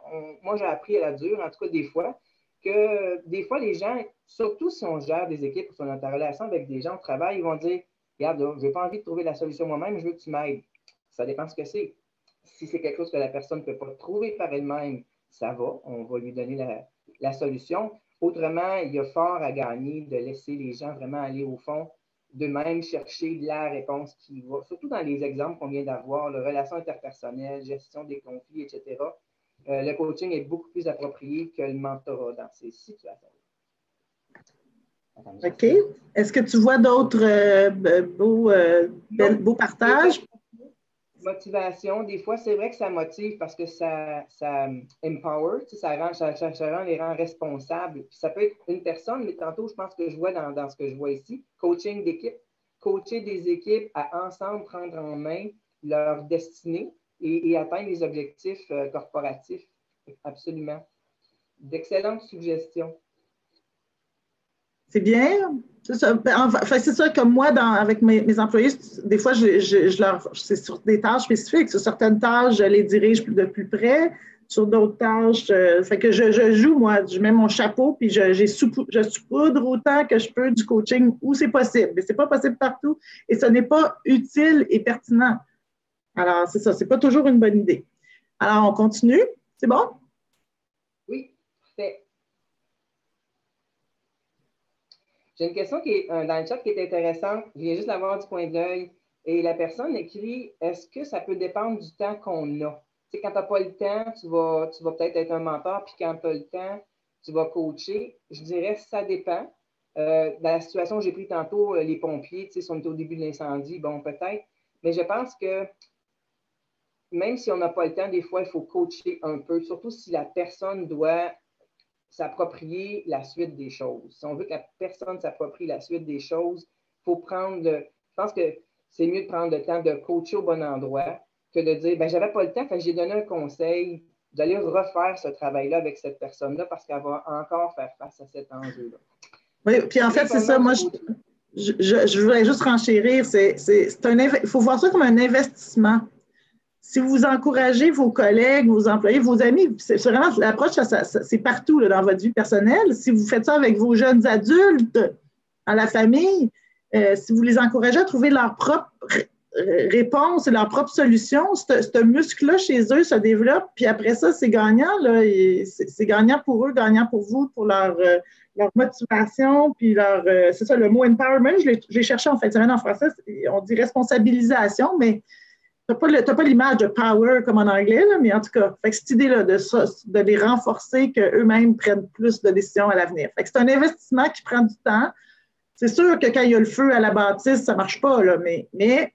moi j'ai appris à la dure, en tout cas des fois, que des fois les gens, surtout si on gère des équipes ou si on est en relation avec des gens au travail, ils vont dire, regarde, je n'ai pas envie de trouver la solution moi-même, je veux que tu m'aides. Ça dépend de ce que c'est. Si c'est quelque chose que la personne ne peut pas trouver par elle-même, ça va, on va lui donner la solution. Autrement, il y a fort à gagner de laisser les gens vraiment aller au fond, d'eux-mêmes chercher la réponse qui va, surtout dans les exemples qu'on vient d'avoir, les relations interpersonnelles, gestion des conflits, etc. Le coaching est beaucoup plus approprié que le mentorat dans ces situations. OK. Est-ce que tu vois d'autres beaux partages? Motivation, des fois, c'est vrai que ça motive parce que ça empower, ça les rend responsables. Puis ça peut être une personne, mais tantôt, je pense que je vois dans ce que je vois ici, coaching d'équipe, coacher des équipes à ensemble prendre en main leur destinée et atteindre les objectifs corporatifs. Absolument. D'excellentes suggestions. C'est bien. C'est ça. Enfin, c'est ça, comme moi, avec mes employés, des fois, c'est sur des tâches spécifiques. Sur certaines tâches, je les dirige de plus près. Sur d'autres tâches, fait que je joue, moi, je mets mon chapeau, puis je saupoudre autant que je peux du coaching où c'est possible. Mais ce n'est pas possible partout et ce n'est pas utile et pertinent. Alors, c'est ça, ce n'est pas toujours une bonne idée. Alors, on continue. C'est bon? Oui, parfait. J'ai une question qui est dans le chat qui est intéressante. Je viens juste la voir du coin de l'œil. Et la personne écrit, est-ce que ça peut dépendre du temps qu'on a? Tu sais, quand tu n'as pas le temps, tu vas peut-être être un mentor, puis quand tu as le temps, tu vas coacher. Je dirais ça dépend. Dans la situation que j'ai pris tantôt, les pompiers, tu sais, si on est au début de l'incendie, bon, peut-être. Mais je pense que même si on n'a pas le temps, des fois, il faut coacher un peu, surtout si la personne doit s'approprier la suite des choses. Si on veut que la personne s'approprie la suite des choses, il faut prendre je pense que c'est mieux de prendre le temps de coacher au bon endroit que de dire, ben j'avais pas le temps, fait que j'ai donné un conseil, d'aller refaire ce travail-là avec cette personne-là parce qu'elle va encore faire face à cet enjeu-là. Oui, puis en fait, c'est ça. Moi, je voudrais juste renchérir. Il faut voir ça comme un investissement. Si vous encouragez vos collègues, vos employés, vos amis, c'est vraiment l'approche, c'est partout là, dans votre vie personnelle. Si vous faites ça avec vos jeunes adultes, dans la famille, si vous les encouragez à trouver leur propre réponse et leur propre solution, ce muscle-là chez eux se développe, puis après ça, c'est gagnant. C'est gagnant pour eux, gagnant pour vous, pour leur motivation, puis c'est ça, le mot empowerment, j'ai cherché en fait, en français, on dit responsabilisation, mais tu n'as pas l'image de power comme en anglais, là, mais en tout cas, fait que cette idée-là de les renforcer, qu'eux-mêmes prennent plus de décisions à l'avenir. Fait que c'est un investissement qui prend du temps. C'est sûr que quand il y a le feu à la bâtisse, ça ne marche pas, là, mais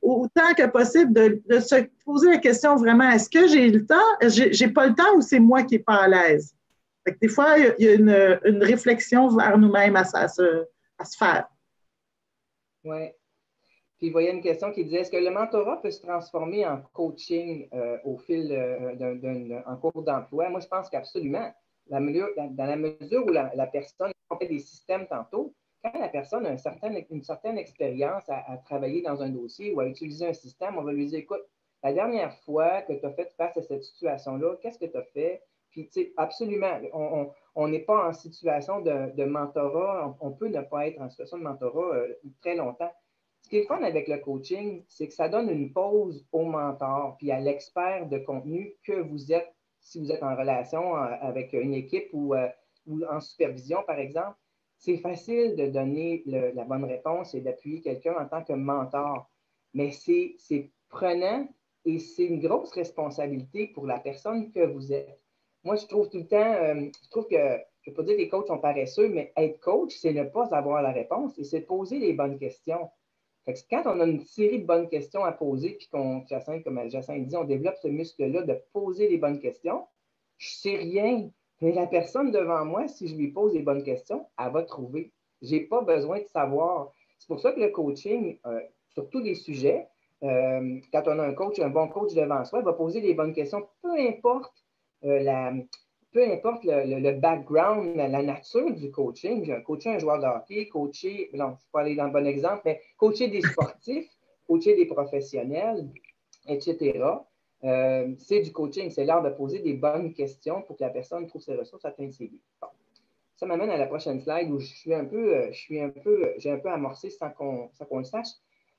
autant que possible de se poser la question vraiment, est-ce que j'ai le temps? J'ai pas le temps ou c'est moi qui n'ai pas à l'aise? Fait que des fois, il y a une réflexion vers nous-mêmes à se faire. Oui. Puis, il voyait une question qui disait, est-ce que le mentorat peut se transformer en coaching au fil d'un cours d'emploi? Moi, je pense qu'absolument. Dans la mesure où la personne, on fait des systèmes tantôt, quand la personne a une certaine expérience à travailler dans un dossier ou à utiliser un système, on va lui dire, écoute, la dernière fois que tu as fait face à cette situation-là, qu'est-ce que tu as fait? Puis, tu sais, absolument, on n'est pas en situation de mentorat, on peut ne pas être en situation de mentorat très longtemps. Ce qui est le fun avec le coaching, c'est que ça donne une pause au mentor puis à l'expert de contenu que vous êtes, si vous êtes en relation avec une équipe ou en supervision, par exemple. C'est facile de donner la bonne réponse et d'appuyer quelqu'un en tant que mentor, mais c'est prenant et c'est une grosse responsabilité pour la personne que vous êtes. Moi, je trouve tout le temps, je trouve que, je ne veux pas dire que les coachs sont paresseux, mais être coach, c'est ne pas avoir la réponse et c'est de poser les bonnes questions. Fait que quand on a une série de bonnes questions à poser, puis comme Jacinthe dit, on développe ce muscle-là de poser les bonnes questions, je ne sais rien. Mais la personne devant moi, si je lui pose les bonnes questions, elle va trouver. Je n'ai pas besoin de savoir. C'est pour ça que le coaching, sur tous les sujets, quand on a un bon coach devant soi, il va poser les bonnes questions, peu importe le background, la nature du coaching. J'ai coaché un joueur de hockey, non, je ne vais pas aller dans le bon exemple, mais coacher des sportifs, coacher des professionnels, etc. C'est du coaching, c'est l'art de poser des bonnes questions pour que la personne trouve ses ressources, atteindre ses buts. Bon. Ça m'amène à la prochaine slide où j'ai un peu amorcé sans qu'on le sache.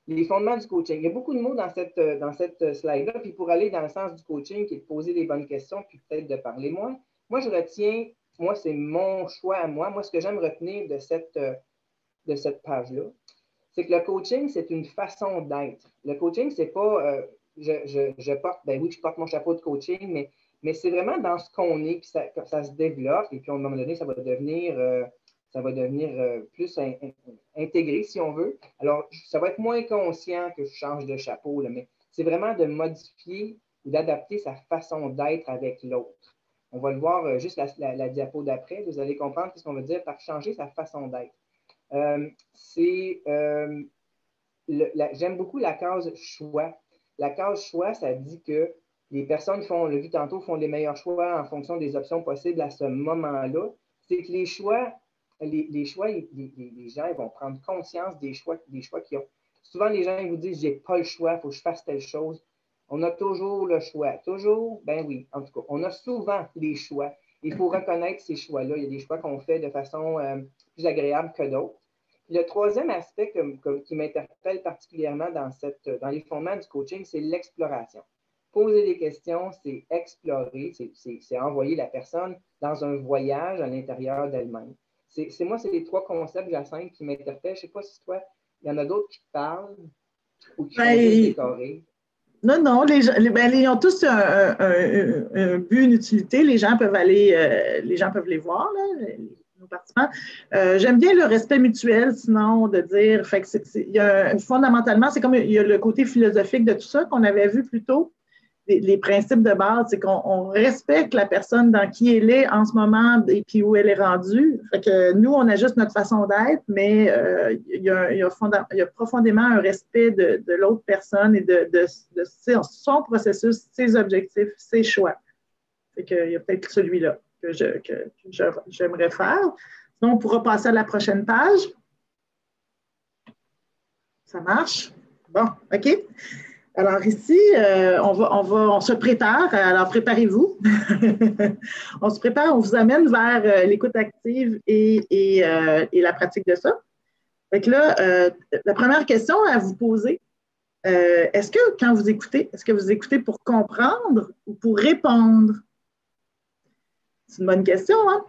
Les fondements du coaching. Il y a beaucoup de mots dans cette slide-là, puis pour aller dans le sens du coaching, qui est de poser des bonnes questions, puis peut-être de parler moins. Moi, je retiens, c'est mon choix à moi. Moi, ce que j'aime retenir de cette page-là, c'est que le coaching, c'est une façon d'être. Le coaching, c'est pas je porte mon chapeau de coaching, mais c'est vraiment dans ce qu'on est, puis ça se développe, et puis à un moment donné, ça va devenir plus intégré, si on veut. Alors, ça va être moins conscient que je change de chapeau, là, mais c'est vraiment de modifier ou d'adapter sa façon d'être avec l'autre. On va le voir juste la diapo d'après. Vous allez comprendre ce qu'on veut dire par changer sa façon d'être. J'aime beaucoup la case choix. La case choix, ça dit que les personnes on l'a vu tantôt, font les meilleurs choix en fonction des options possibles à ce moment-là. C'est que les gens ils vont prendre conscience des choix qu'ils ont. Souvent, les gens ils vous disent, j'ai pas le choix, il faut que je fasse telle chose. On a toujours le choix. Toujours? Ben oui, en tout cas, on a souvent les choix. Il faut reconnaître ces choix-là. Il y a des choix qu'on fait de façon plus agréable que d'autres. Le troisième aspect qui m'interpelle particulièrement dans les fondements du coaching, c'est l'exploration. Poser des questions, c'est explorer, c'est envoyer la personne dans un voyage à l'intérieur d'elle-même. moi, c'est les trois concepts, Jacinthe, qui m'interpellent. Je ne sais pas si toi, il y en a d'autres qui te parlent ou qui sont juste décorés. Non, non, ils ont tous un but, une utilité. Les gens peuvent les voir, là, nos participants. J'aime bien le respect mutuel, sinon, de dire, fait que fondamentalement, c'est comme il y a le côté philosophique de tout ça qu'on avait vu plus tôt. Les principes de base, c'est qu'on respecte la personne dans qui elle est en ce moment et puis où elle est rendue. Fait que nous, on a juste notre façon d'être, mais il y a profondément un respect de l'autre personne et de son processus, ses objectifs, ses choix. Fait qu'il y a peut-être celui-là que j'aimerais faire. Sinon, on pourra passer à la prochaine page. Ça marche? Bon, OK. Alors ici, on se prépare. Alors préparez-vous. On se prépare, on vous amène vers l'écoute active et la pratique de ça. Fait que là, la première question à vous poser, est-ce que quand vous écoutez, est-ce que vous écoutez pour comprendre ou pour répondre? C'est une bonne question, hein?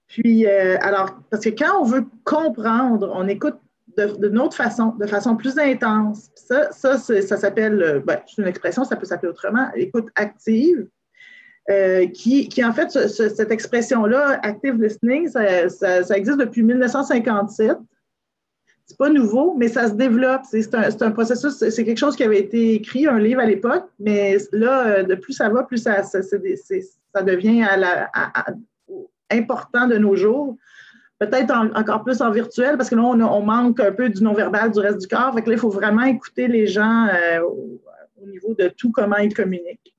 Puis, alors, parce que quand on veut comprendre, on écoute d'une autre façon, de façon plus intense. Ça s'appelle, c'est une expression, ça peut s'appeler autrement, écoute active, qui en fait, cette expression-là, active listening, ça existe depuis 1957. C'est pas nouveau, mais ça se développe. C'est un processus, c'est quelque chose qui avait été écrit, un livre à l'époque, mais là, de plus ça va, plus ça devient important de nos jours. Peut-être encore plus en virtuel, parce que là, on manque un peu du non-verbal du reste du corps. Fait que là, il faut vraiment écouter les gens au niveau de tout, comment ils communiquent.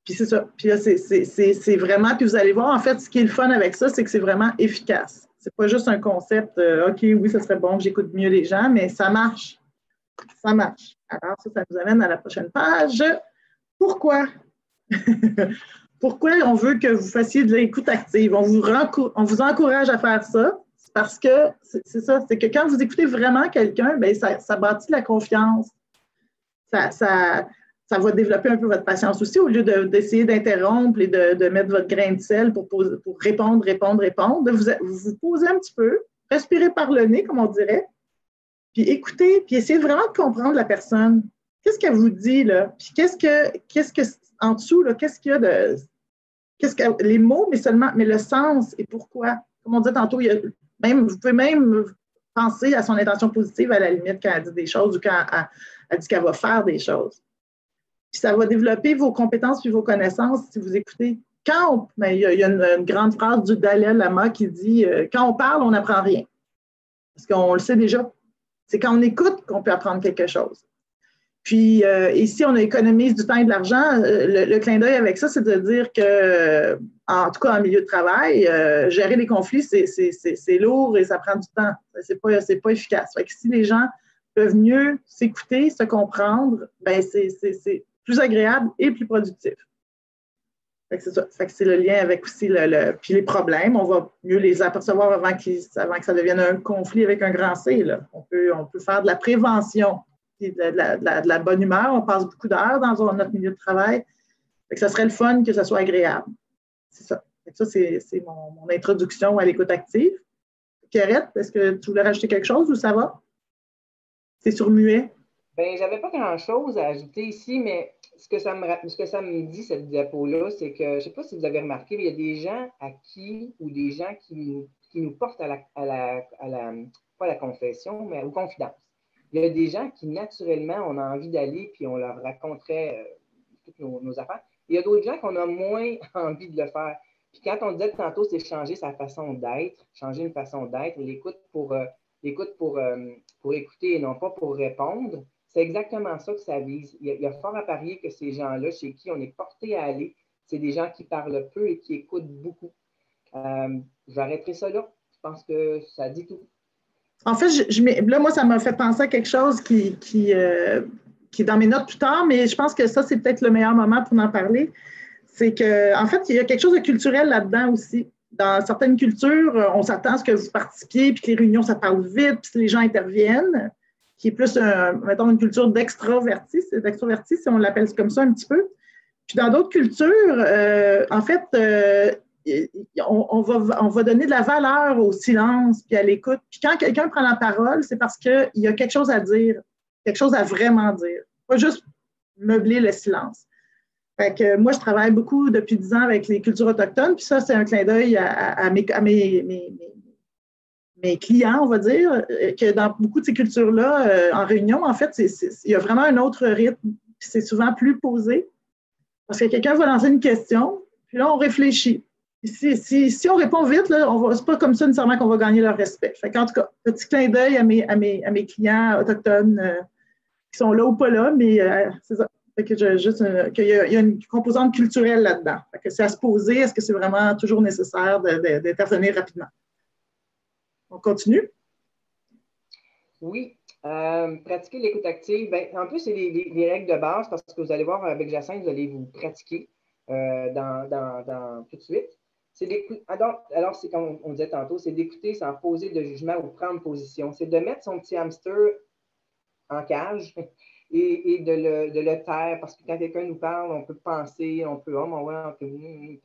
Puis c'est ça. Puis là, c'est vraiment... Puis vous allez voir, en fait, ce qui est le fun avec ça, c'est que c'est vraiment efficace. C'est pas juste un concept, OK, oui, ça serait bon que j'écoute mieux les gens, mais ça marche. Ça marche. Alors, ça nous amène à la prochaine page. Pourquoi? Pourquoi on veut que vous fassiez de l'écoute active? On vous encourage à faire ça parce que c'est ça, c'est que quand vous écoutez vraiment quelqu'un, bien, ça bâtit la confiance. Ça va développer un peu votre patience aussi au lieu d'essayer d'interrompre et de mettre votre grain de sel pour répondre. Vous posez un petit peu, respirez par le nez, comme on dirait, puis écoutez, puis essayez vraiment de comprendre la personne. Qu'est-ce qu'elle vous dit, là? Puis qu'est-ce que en dessous, là, qu'est-ce qu'il y a de... les mots, mais le sens et pourquoi. Comme on dit tantôt, vous pouvez même penser à son intention positive à la limite quand elle dit des choses ou quand elle dit qu'elle va faire des choses. Puis ça va développer vos compétences puis vos connaissances si vous écoutez. Il y a une grande phrase du Dalai Lama qui dit « Quand on parle, on n'apprend rien. » Parce qu'on le sait déjà. C'est quand on écoute qu'on peut apprendre quelque chose. Puis ici, on économise du temps et de l'argent. Le clin d'œil avec ça, c'est de dire que, en tout cas en milieu de travail, gérer les conflits, c'est lourd et ça prend du temps. C'est pas efficace. Fait que si les gens peuvent mieux s'écouter, se comprendre, ben c'est plus agréable et plus productif. Fait que c'est ça. Fait que c'est le lien avec aussi puis les problèmes. On va mieux les apercevoir avant que ça devienne un conflit avec un grand C. Là. On peut faire de la prévention. Puis de la bonne humeur. On passe beaucoup d'heures dans notre milieu de travail. Fait que ça serait le fun que ça soit agréable. C'est ça. Ça, c'est mon introduction à l'écoute active. Pierrette, est-ce que tu voulais rajouter quelque chose ou ça va? C'est sur muet? Bien, j'avais pas grand-chose à ajouter ici, mais ce que ça me dit, cette diapo-là, c'est que, je ne sais pas si vous avez remarqué, mais il y a des gens ou des gens qui nous portent pas à la confession, mais aux confidences. Il y a des gens qui, naturellement, on a envie d'aller puis on leur raconterait toutes nos affaires. Il y a d'autres gens qu'on a moins envie de le faire. Puis quand on disait tantôt, c'est changer sa façon d'être, changer une façon d'être, l'écoute pour écouter et non pas pour répondre, c'est exactement ça que ça vise. Il y a fort à parier que ces gens-là, chez qui on est porté à aller, c'est des gens qui parlent peu et qui écoutent beaucoup. J'arrêterai ça là. Je pense que ça dit tout. En fait, là, moi, ça m'a fait penser à quelque chose qui est dans mes notes plus tard, mais je pense que ça, c'est peut-être le meilleur moment pour en parler. C'est qu'en fait, il y a quelque chose de culturel là-dedans aussi. Dans certaines cultures, on s'attend à ce que vous participiez, puis que les réunions, ça parle vite, puis que les gens interviennent, qui est plus, mettons, une culture d'extraverti, si on l'appelle comme ça un petit peu. Puis dans d'autres cultures, en fait, on va donner de la valeur au silence puis à l'écoute. Puis quand quelqu'un prend la parole, c'est parce qu'il y a quelque chose à dire, quelque chose à vraiment dire. Pas juste meubler le silence. Fait que moi, je travaille beaucoup depuis 10 ans avec les cultures autochtones, puis ça, c'est un clin d'œil à mes clients, on va dire, que dans beaucoup de ces cultures-là, en réunion, en fait, il y a vraiment un autre rythme, puis c'est souvent plus posé, parce que quelqu'un va lancer une question, puis là, on réfléchit. Si on répond vite, c'est pas comme ça nécessairement qu'on va gagner leur respect. Fait qu'en tout cas, petit clin d'œil à mes clients autochtones qui sont là ou pas là, mais c'est ça. Fait que qu'il y a une composante culturelle là-dedans. Fait que c'est à se poser, est-ce que c'est vraiment toujours nécessaire d'intervenir rapidement? On continue? Oui. Pratiquer l'écoute active, en plus, c'est les règles de base, parce que vous allez voir avec Jacinthe, vous allez vous pratiquer tout de suite. Alors, c'est comme on disait tantôt, c'est d'écouter sans poser de jugement ou prendre position. C'est de mettre son petit hamster en cage et de le taire, parce que quand quelqu'un nous parle, on peut penser, on peut, oh, ouais, il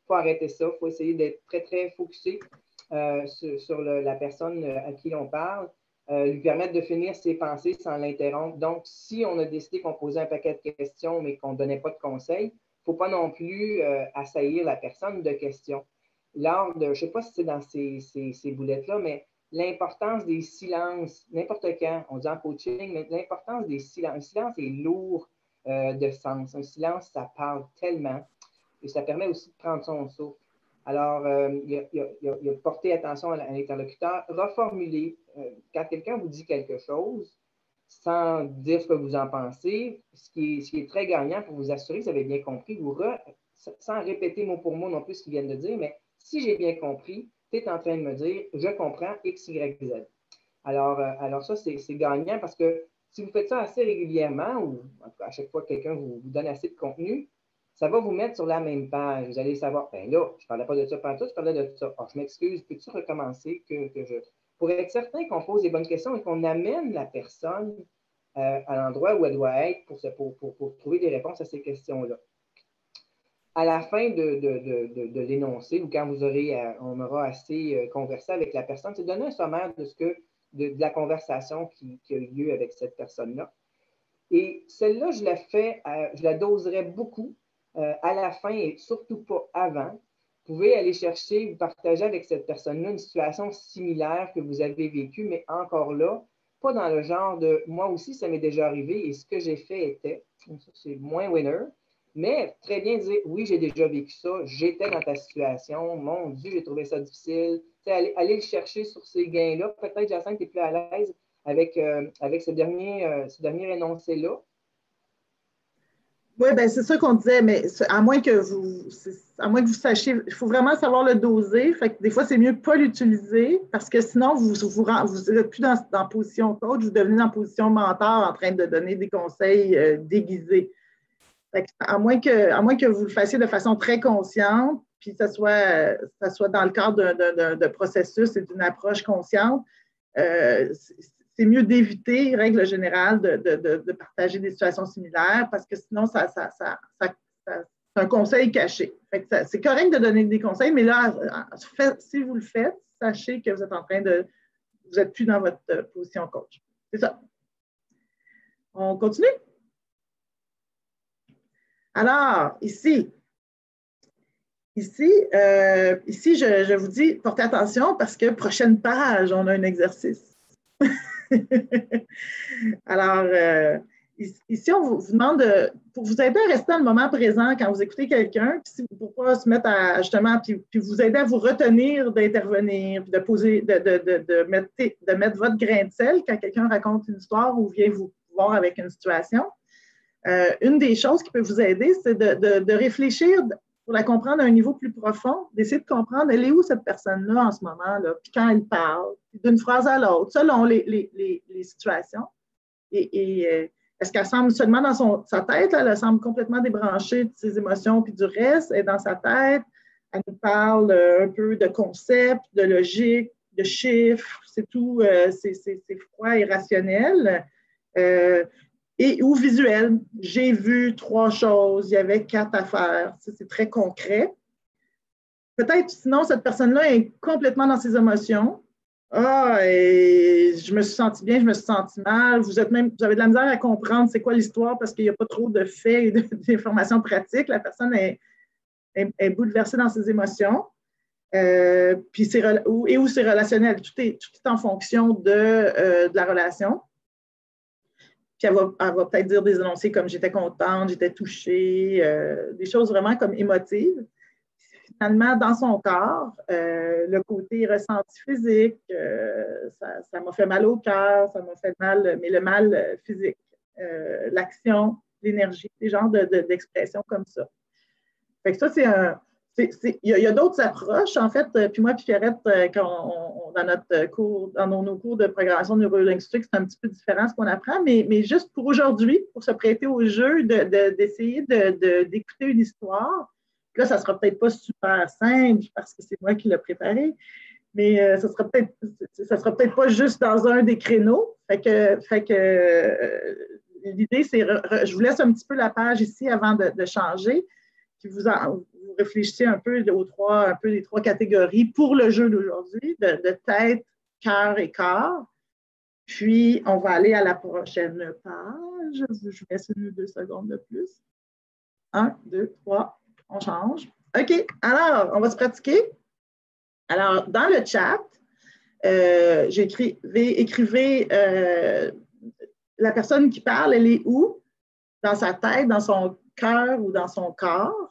faut arrêter ça, il faut essayer d'être très, très focusé sur la personne à qui on parle, lui permettre de finir ses pensées sans l'interrompre. Donc, si on a décidé qu'on posait un paquet de questions, mais qu'on ne donnait pas de conseils, il ne faut pas non plus assaillir la personne de questions. Lors de, je ne sais pas si c'est dans ces boulettes-là, mais l'importance des silences, n'importe quand, on dit en coaching, mais l'importance des silences. Un silence est lourd de sens. Un silence, ça parle tellement et ça permet aussi de prendre son souffle. Alors, il y a porter attention à l'interlocuteur, reformuler. Quand quelqu'un vous dit quelque chose, sans dire ce que vous en pensez, ce qui est très gagnant pour vous assurer que vous avez bien compris, sans répéter mot pour mot non plus ce qu'ils viennent de dire, mais si j'ai bien compris, tu es en train de me dire, je comprends X, Y, Z. Alors ça, c'est gagnant parce que si vous faites ça assez régulièrement, ou en tout cas, à chaque fois que quelqu'un vous donne assez de contenu, ça va vous mettre sur la même page. Vous allez savoir, ben là, je ne parlais pas de ça pendant tout, je parlais de ça. Oh, je m'excuse, peux-tu recommencer pour être certain qu'on pose les bonnes questions et qu'on amène la personne à l'endroit où elle doit être pour trouver des réponses à ces questions-là. À la fin de l'énoncé ou quand on aura assez conversé avec la personne, c'est donner un sommaire de la conversation qui a eu lieu avec cette personne-là. Et celle-là, je la doserai beaucoup à la fin et surtout pas avant. Vous pouvez aller chercher, vous partager avec cette personne-là une situation similaire que vous avez vécue, mais encore là, pas dans le genre de « moi aussi, ça m'est déjà arrivé et ce que j'ai fait était », c'est moins winner, mais très bien dire « oui, j'ai déjà vécu ça, j'étais dans ta situation, mon Dieu, j'ai trouvé ça difficile ». Aller le chercher sur ces gains-là. Peut-être, Jacinthe, tu es plus à l'aise avec ce dernier énoncé-là. Oui, bien, c'est ça qu'on disait, mais à moins que vous sachiez, il faut vraiment savoir le doser. Fait que des fois, c'est mieux de ne pas l'utiliser parce que sinon, vous n'êtes plus dans position coach, vous devenez dans position mentor en train de donner des conseils déguisés. Fait que, à moins que vous le fassiez de façon très consciente, puis ça soit dans le cadre d'un processus et d'une approche consciente, c'est mieux d'éviter, règle générale, de partager des situations similaires parce que sinon, c'est un conseil caché. C'est correct de donner des conseils, mais là, si vous le faites, sachez que vous n'êtes plus dans votre position coach. C'est ça. On continue? Alors, ici, je vous dis, portez attention parce que prochaine page, on a un exercice. Alors, ici, on vous demande, pour vous aider à rester dans le moment présent quand vous écoutez quelqu'un, pour ne pas se mettre à, justement, puis vous aider à vous retenir d'intervenir, puis de mettre votre grain de sel quand quelqu'un raconte une histoire ou vient vous voir avec une situation. Une des choses qui peut vous aider, c'est de réfléchir pour la comprendre à un niveau plus profond, d'essayer de comprendre, elle est où cette personne-là en ce moment, là, puis quand elle parle, d'une phrase à l'autre, selon les situations. Et est-ce qu'elle semble seulement dans sa tête, là, elle semble complètement débranchée de ses émotions puis du reste, elle est dans sa tête, elle nous parle un peu de concepts, de logique, de chiffres, c'est tout, c'est froid et rationnel. Ou visuel. J'ai vu 3 choses, il y avait 4 affaires. C'est très concret. peut-être, sinon, cette personne-là est complètement dans ses émotions. Ah, et je me suis sentie bien, je me suis sentie mal. Vous avez de la misère à comprendre c'est quoi l'histoire parce qu'il n'y a pas trop de faits et d'informations pratiques. La personne est bouleversée dans ses émotions. Puis c'est relationnel. Tout est en fonction de la relation. Puis elle va peut-être dire des énoncés comme j'étais contente, j'étais touchée, des choses vraiment comme émotives. Finalement, dans son corps, le côté ressenti physique, ça m'a fait mal au cœur, ça m'a fait mal, mais le mal physique, l'action, l'énergie, des genres d'expressions comme ça. Fait que ça, c'est un. Il y a d'autres approches, en fait. Puis moi, puis Pierrette, dans notre cours, dans nos cours de programmation neurolinguistique, c'est un petit peu différent ce qu'on apprend, mais juste pour aujourd'hui, pour se prêter au jeu, d'essayer d'écouter une histoire. Là, ça ne sera peut-être pas super simple parce que c'est moi qui l'ai préparé, mais ça sera peut-être pas juste dans un des créneaux. Fait que l'idée, c'est, je vous laisse un petit peu la page ici avant de changer, puis vous réfléchissez un peu les trois catégories pour le jeu d'aujourd'hui, de tête, cœur et corps. Puis, on va aller à la prochaine page. Je vais laisse 2 secondes de plus. 1, 2, 3, on change. OK, alors, on va se pratiquer. Alors, dans le chat, écrivez la personne qui parle, elle est où? Dans sa tête, dans son cœur ou dans son corps?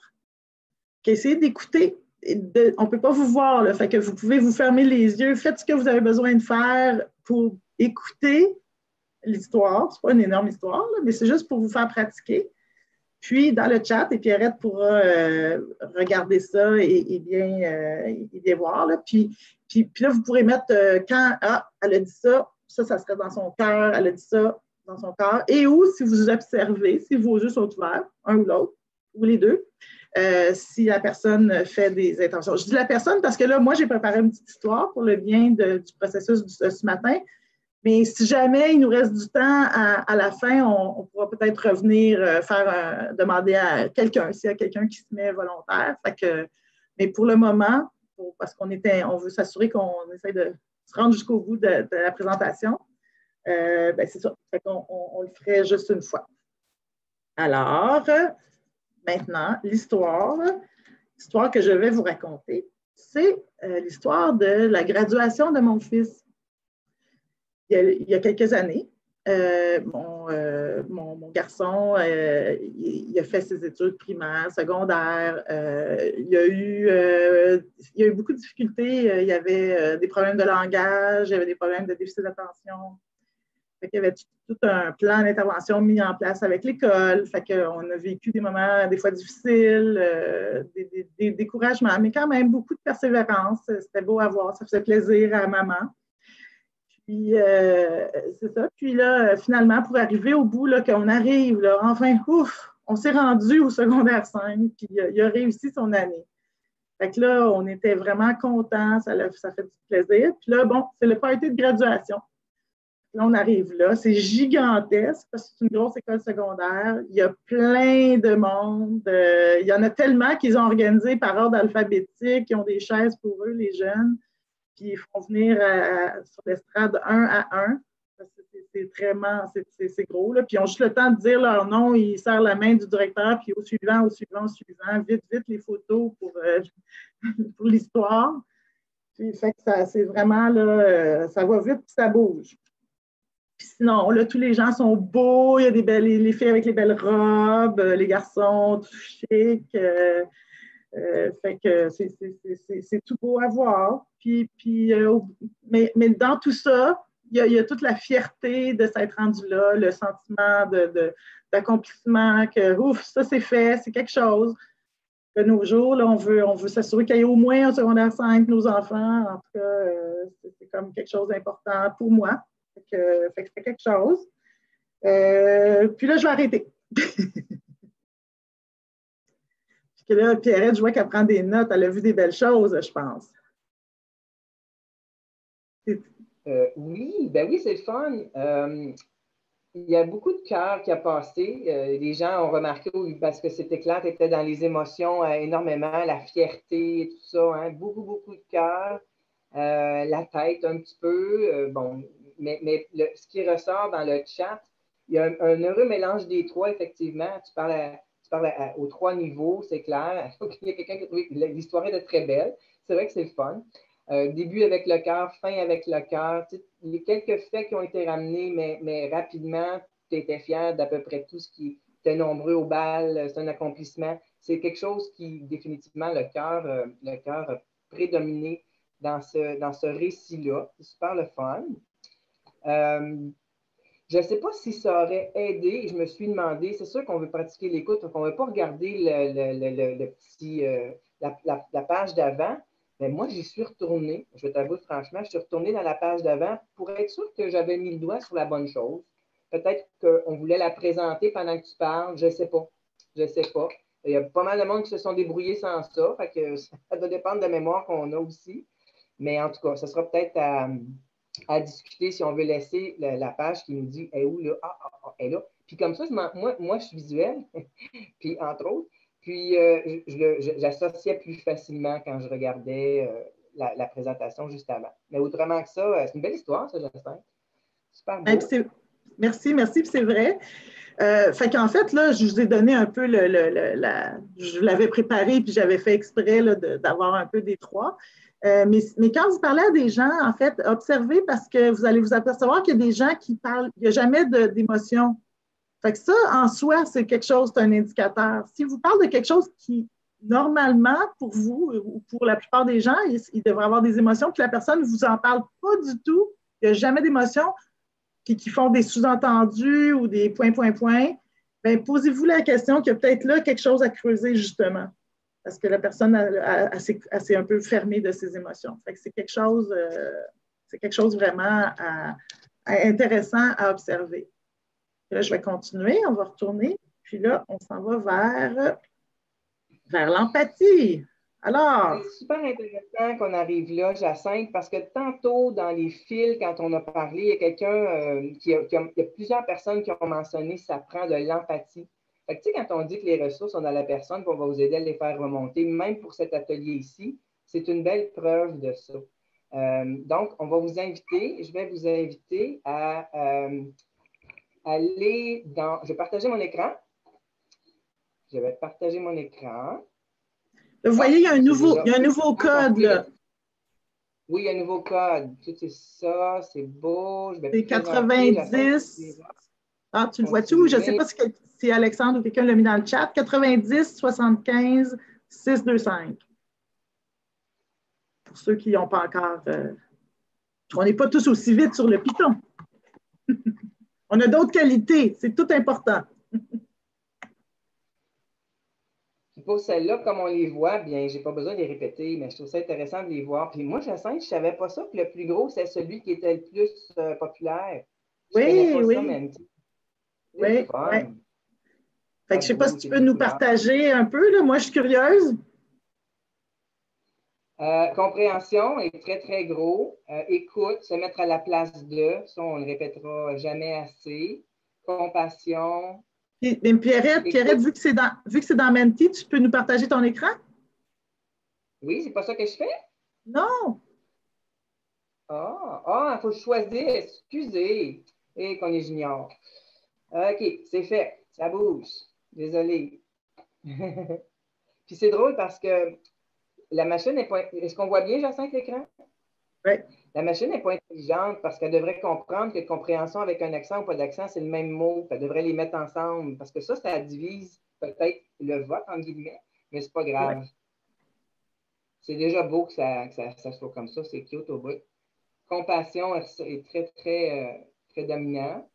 Essayez d'écouter. On ne peut pas vous voir, là, fait que vous pouvez vous fermer les yeux. Faites ce que vous avez besoin de faire pour écouter l'histoire. Ce n'est pas une énorme histoire, là, mais c'est juste pour vous faire pratiquer. Puis, dans le chat, et Pierrette pourra regarder ça et bien voir. Là. Puis là, vous pourrez mettre quand elle a dit ça, ça serait dans son cœur, elle a dit ça dans son corps. Et ou, si vous observez, si vos yeux sont ouverts, un ou l'autre, ou les deux, si la personne fait des intentions. Je dis la personne parce que là, moi, j'ai préparé une petite histoire pour le bien du processus ce matin. Mais si jamais il nous reste du temps à la fin, on pourra peut-être revenir demander à quelqu'un, s'il y a quelqu'un qui se met volontaire. Mais pour le moment, parce qu'on veut s'assurer qu'on essaie de se rendre jusqu'au bout de la présentation, c'est ça. Fait qu'on le ferait juste une fois. Alors, maintenant, l'histoire que je vais vous raconter, c'est l'histoire de la graduation de mon fils. Il y a quelques années, mon garçon, il a fait ses études primaires, secondaires. Il y a eu beaucoup de difficultés. Il y avait des problèmes de langage, il y avait des problèmes de déficit d'attention. Fait qu'il y avait tout un plan d'intervention mis en place avec l'école. Fait qu'on a vécu des moments des fois difficiles, des découragements, mais quand même beaucoup de persévérance. C'était beau à voir, ça faisait plaisir à maman. Puis, c'est ça. Puis là, finalement, pour arriver au bout, là, qu'on arrive, là, enfin, ouf, on s'est rendu au secondaire 5, puis il a réussi son année. Fait que là, on était vraiment contents, ça fait du plaisir. Puis là, bon, c'est le party de graduation. Là, on arrive là, c'est gigantesque parce que c'est une grosse école secondaire. Il y a plein de monde. Il y en a tellement qu'ils ont organisé par ordre alphabétique, ils ont des chaises pour eux, les jeunes. Puis ils font venir sur l'estrade un à un. C'est vraiment, c'est gros. Là. Puis ils ont juste le temps de dire leur nom, ils serrent la main du directeur, puis au suivant, au suivant, au suivant. Vite, vite les photos pour l'histoire. Puis fait que c'est vraiment, là, ça va vite, puis ça bouge. Puis sinon, là, tous les gens sont beaux, il y a les filles avec les belles robes, les garçons tout chic. Fait que c'est tout beau à voir. Mais dans tout ça, il y a toute la fierté de s'être rendu là, le sentiment d'accomplissement, que ouf, ça c'est fait, c'est quelque chose. De nos jours, là, on veut s'assurer qu'il y ait au moins un secondaire 5, nos enfants. En tout cas, c'est comme quelque chose d'important pour moi. Fait que c'est quelque chose. Puis là, je vais arrêter. Que là, Pierrette, je vois qu'elle prend des notes. Elle a vu des belles choses, je pense. Oui, ben oui, c'est le fun. il y a beaucoup de cœur qui a passé. Les gens ont remarqué, parce que c'était clair, tu étais dans les émotions énormément, la fierté et tout ça, hein, beaucoup, beaucoup de cœur, la tête un petit peu. Bon, mais ce qui ressort dans le chat, il y a un heureux mélange des trois, effectivement. Tu parles aux trois niveaux, c'est clair. Il y a quelqu'un qui a trouvé que l'histoire est très belle. C'est vrai que c'est le fun. Début avec le cœur, fin avec le cœur. Il y a quelques faits qui ont été ramenés, mais rapidement, tu étais fier d'à peu près tout ce qui était nombreux au bal. C'est un accomplissement. C'est quelque chose qui, définitivement, le cœur a prédominé dans ce récit-là. C'est super le fun. Je ne sais pas si ça aurait aidé. Je me suis demandé, c'est sûr qu'on veut pratiquer l'écoute, donc on ne va pas regarder la page d'avant. Mais moi, j'y suis retournée. Je t'avoue franchement, je suis retournée dans la page d'avant pour être sûre que j'avais mis le doigt sur la bonne chose. Peut-être qu'on voulait la présenter pendant que tu parles. Je ne sais pas. Je ne sais pas. Il y a pas mal de monde qui se sont débrouillés sans ça. Fait que ça doit dépendre de la mémoire qu'on a aussi. Mais en tout cas, ce sera peut-être à discuter si on veut laisser la page qui nous dit elle est où là? Elle est là. Puis comme ça, moi, je suis visuel, puis entre autres. Puis j'associais plus facilement quand je regardais la présentation juste avant. Mais autrement que ça, c'est une belle histoire, ça, j'espère. Super beau. Merci, merci, puis c'est vrai. Fait qu'en fait, là, je vous ai donné un peu je l'avais préparé, puis j'avais fait exprès là, d'avoir un peu des trois. Mais quand vous parlez à des gens, en fait, observez parce que vous allez vous apercevoir qu'il y a des gens qui parlent, il n'y a jamais d'émotion. Fait que ça, en soi, c'est quelque chose, c'est un indicateur. Si vous parlez de quelque chose qui, normalement, pour vous ou pour la plupart des gens, il devrait avoir des émotions, puis la personne ne vous en parle pas du tout, il n'y a jamais d'émotion, puis qui font des sous-entendus ou des points, bien, posez-vous la question qu'il y a peut-être là quelque chose à creuser, justement, parce que la personne s'est un peu fermée de ses émotions. Fait que c'est quelque chose vraiment intéressant à observer. Là, je vais continuer, on va retourner. Puis là, on s'en va vers l'empathie. Alors. C'est super intéressant qu'on arrive là, Jacinthe, parce que tantôt, dans les fils, quand on a parlé, il y a quelqu'un il y a plusieurs personnes qui ont mentionné ça prend de l'empathie. Fait que, tu sais, quand on dit que les ressources sont dans la personne, on va vous aider à les faire remonter, même pour cet atelier ici, c'est une belle preuve de ça. Donc, on va vous inviter, je vais vous inviter à aller dans... Je vais partager mon écran. Je vais partager mon écran. Vous voyez, il y a un nouveau code. Là. Oui, il y a un nouveau code. Tout est ça, c'est beau. C'est 90. Ah, tu le vois-tu? Je ne sais pas si Alexandre ou quelqu'un l'a mis dans le chat. 90 75 625. Pour ceux qui n'ont pas encore. On n'est pas tous aussi vite sur le Python. On a d'autres qualités. C'est tout important. Pour celles-là, comme on les voit, bien, je n'ai pas besoin de les répéter, mais je trouve ça intéressant de les voir. Puis moi, je ne savais pas ça, que le plus gros, c'est celui qui était le plus populaire. Je connais pas ça, même. Oui. Fait que je ne sais pas si tu peux nous partager un peu, là. Moi, je suis curieuse. Compréhension est très, très gros. Écoute, se mettre à la place de, ça, on ne le répétera jamais assez. Compassion. Pierrette, vu que c'est dans Menti, tu peux nous partager ton écran? Oui, c'est pas ça que je fais? Non. Il faut choisir. Excusez. Et qu'on est junior. OK, c'est fait. Ça bouge. Désolé. Puis c'est drôle parce que la machine n'est pas... Est-ce qu'on voit bien, Jacinthe, l'écran? Oui. La machine n'est pas intelligente parce qu'elle devrait comprendre que compréhension avec un accent ou pas d'accent, c'est le même mot. Elle devrait les mettre ensemble parce que ça divise peut-être le vote, en guillemets, mais c'est pas grave. Ouais. C'est déjà beau que ça soit comme ça. C'est cute au bout. Compassion est très, très, très dominant.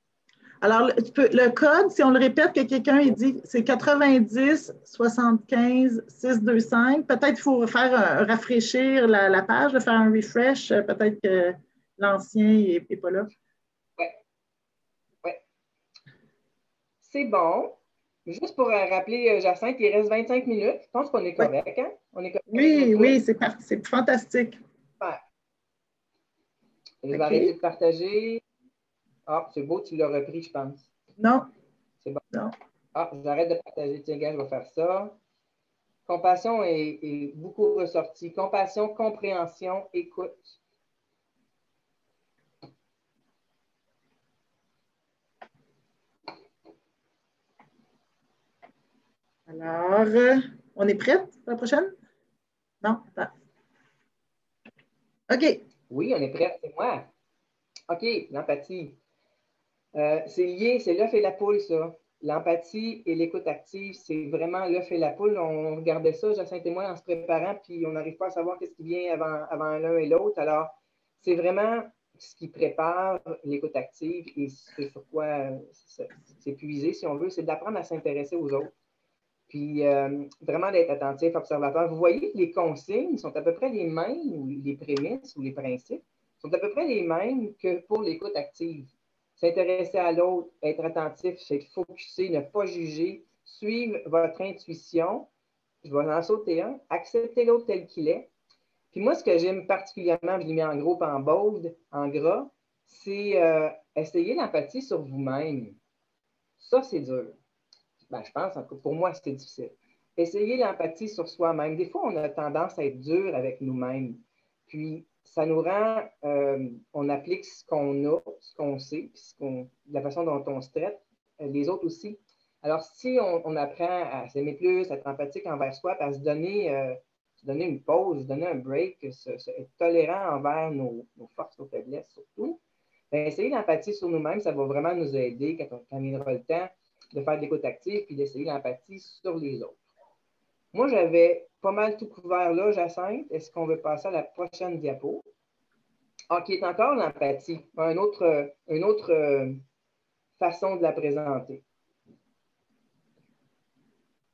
Alors, le code, si on le répète, que quelqu'un il dit, c'est 90 75 625. Peut-être qu'il faut faire rafraîchir la page, faire un refresh. Peut-être que l'ancien n'est pas là. Oui. Oui. C'est bon. Juste pour rappeler, Jacinthe, il reste 25 minutes. Je pense qu'on est correct. Oui. Hein? On est correct. Oui, c'est fantastique. Super. Je vais arrêter de partager. Ah, c'est beau, tu l'as repris, je pense. Non, C'est bon. non. Ah, j'arrête de partager. Tiens, gars, je vais faire ça. Compassion est beaucoup ressorti. Compassion, compréhension, écoute. Alors, on est prête pour la prochaine? Non? Attends. OK. Oui, on est prêt, c'est moi. OK, l'empathie. C'est lié, c'est l'œuf et la poule, ça. L'empathie et l'écoute active, c'est vraiment l'œuf et la poule. On regardait ça, Jacinthe et moi, en se préparant, puis on n'arrive pas à savoir qu'est-ce qui vient avant l'un et l'autre. Alors, c'est vraiment ce qui prépare l'écoute active et ce sur quoi c'est puisé, si on veut, c'est d'apprendre à s'intéresser aux autres. Puis, vraiment d'être attentif, observateur. Vous voyez que les consignes sont à peu près les mêmes, ou les prémices ou les principes sont à peu près les mêmes que pour l'écoute active. S'intéresser à l'autre, être attentif, être focusé, ne pas juger, suivre votre intuition. Je vais en sauter un. Accepter l'autre tel qu'il est. Puis moi, ce que j'aime particulièrement, je l'ai mis en gros, en bold, en gras, c'est essayer l'empathie sur vous-même. Ça, c'est dur. Ben, je pense, pour moi, c'est difficile. Essayer l'empathie sur soi-même. Des fois, on a tendance à être dur avec nous-mêmes. Puis, ça nous rend, on applique ce qu'on a, ce qu'on sait, puis la façon dont on se traite, les autres aussi. Alors, si on apprend à s'aimer plus, à être empathique envers soi, puis à se donner une pause, se donner un break, être tolérant envers nos forces, nos faiblesses surtout, bien, essayer l'empathie sur nous-mêmes, ça va vraiment nous aider quand il aura le temps de faire de l'écoute active puis d'essayer l'empathie sur les autres. Moi, j'avais pas mal tout couvert là, Jacinthe. Est-ce qu'on veut passer à la prochaine diapo? Ah, qui est encore l'empathie. Une autre façon de la présenter.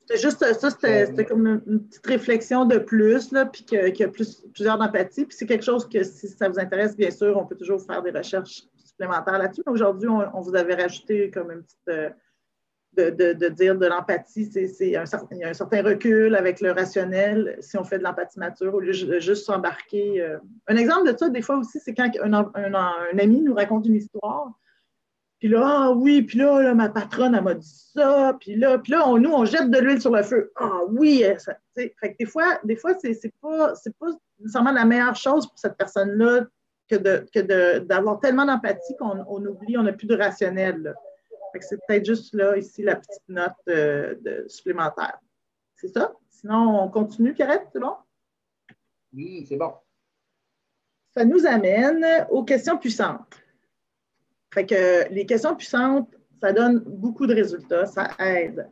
C'était juste ça, c'était comme une petite réflexion de plus, là, puis qu'il y a plusieurs d'empathie. Puis c'est quelque chose que, si ça vous intéresse, bien sûr, on peut toujours faire des recherches supplémentaires là-dessus. Aujourd'hui, on vous avait rajouté comme une petite... De dire de l'empathie, il y a un certain recul avec le rationnel si on fait de l'empathie mature au lieu de juste s'embarquer. Un exemple de ça, des fois aussi, c'est quand un ami nous raconte une histoire, puis là, ah oui, puis là, ma patronne, elle m'a dit ça, puis là nous, on jette de l'huile sur le feu. Ah oui, ça, fait que des fois c'est pas nécessairement la meilleure chose pour cette personne-là que d'avoir tellement d'empathie qu'on oublie, on n'a plus de rationnel, là. C'est peut-être juste là, ici, la petite note supplémentaire. C'est ça? Sinon, on continue, Pierrette, c'est bon? Oui, c'est bon. Ça nous amène aux questions puissantes. Fait que les questions puissantes, ça donne beaucoup de résultats, ça aide.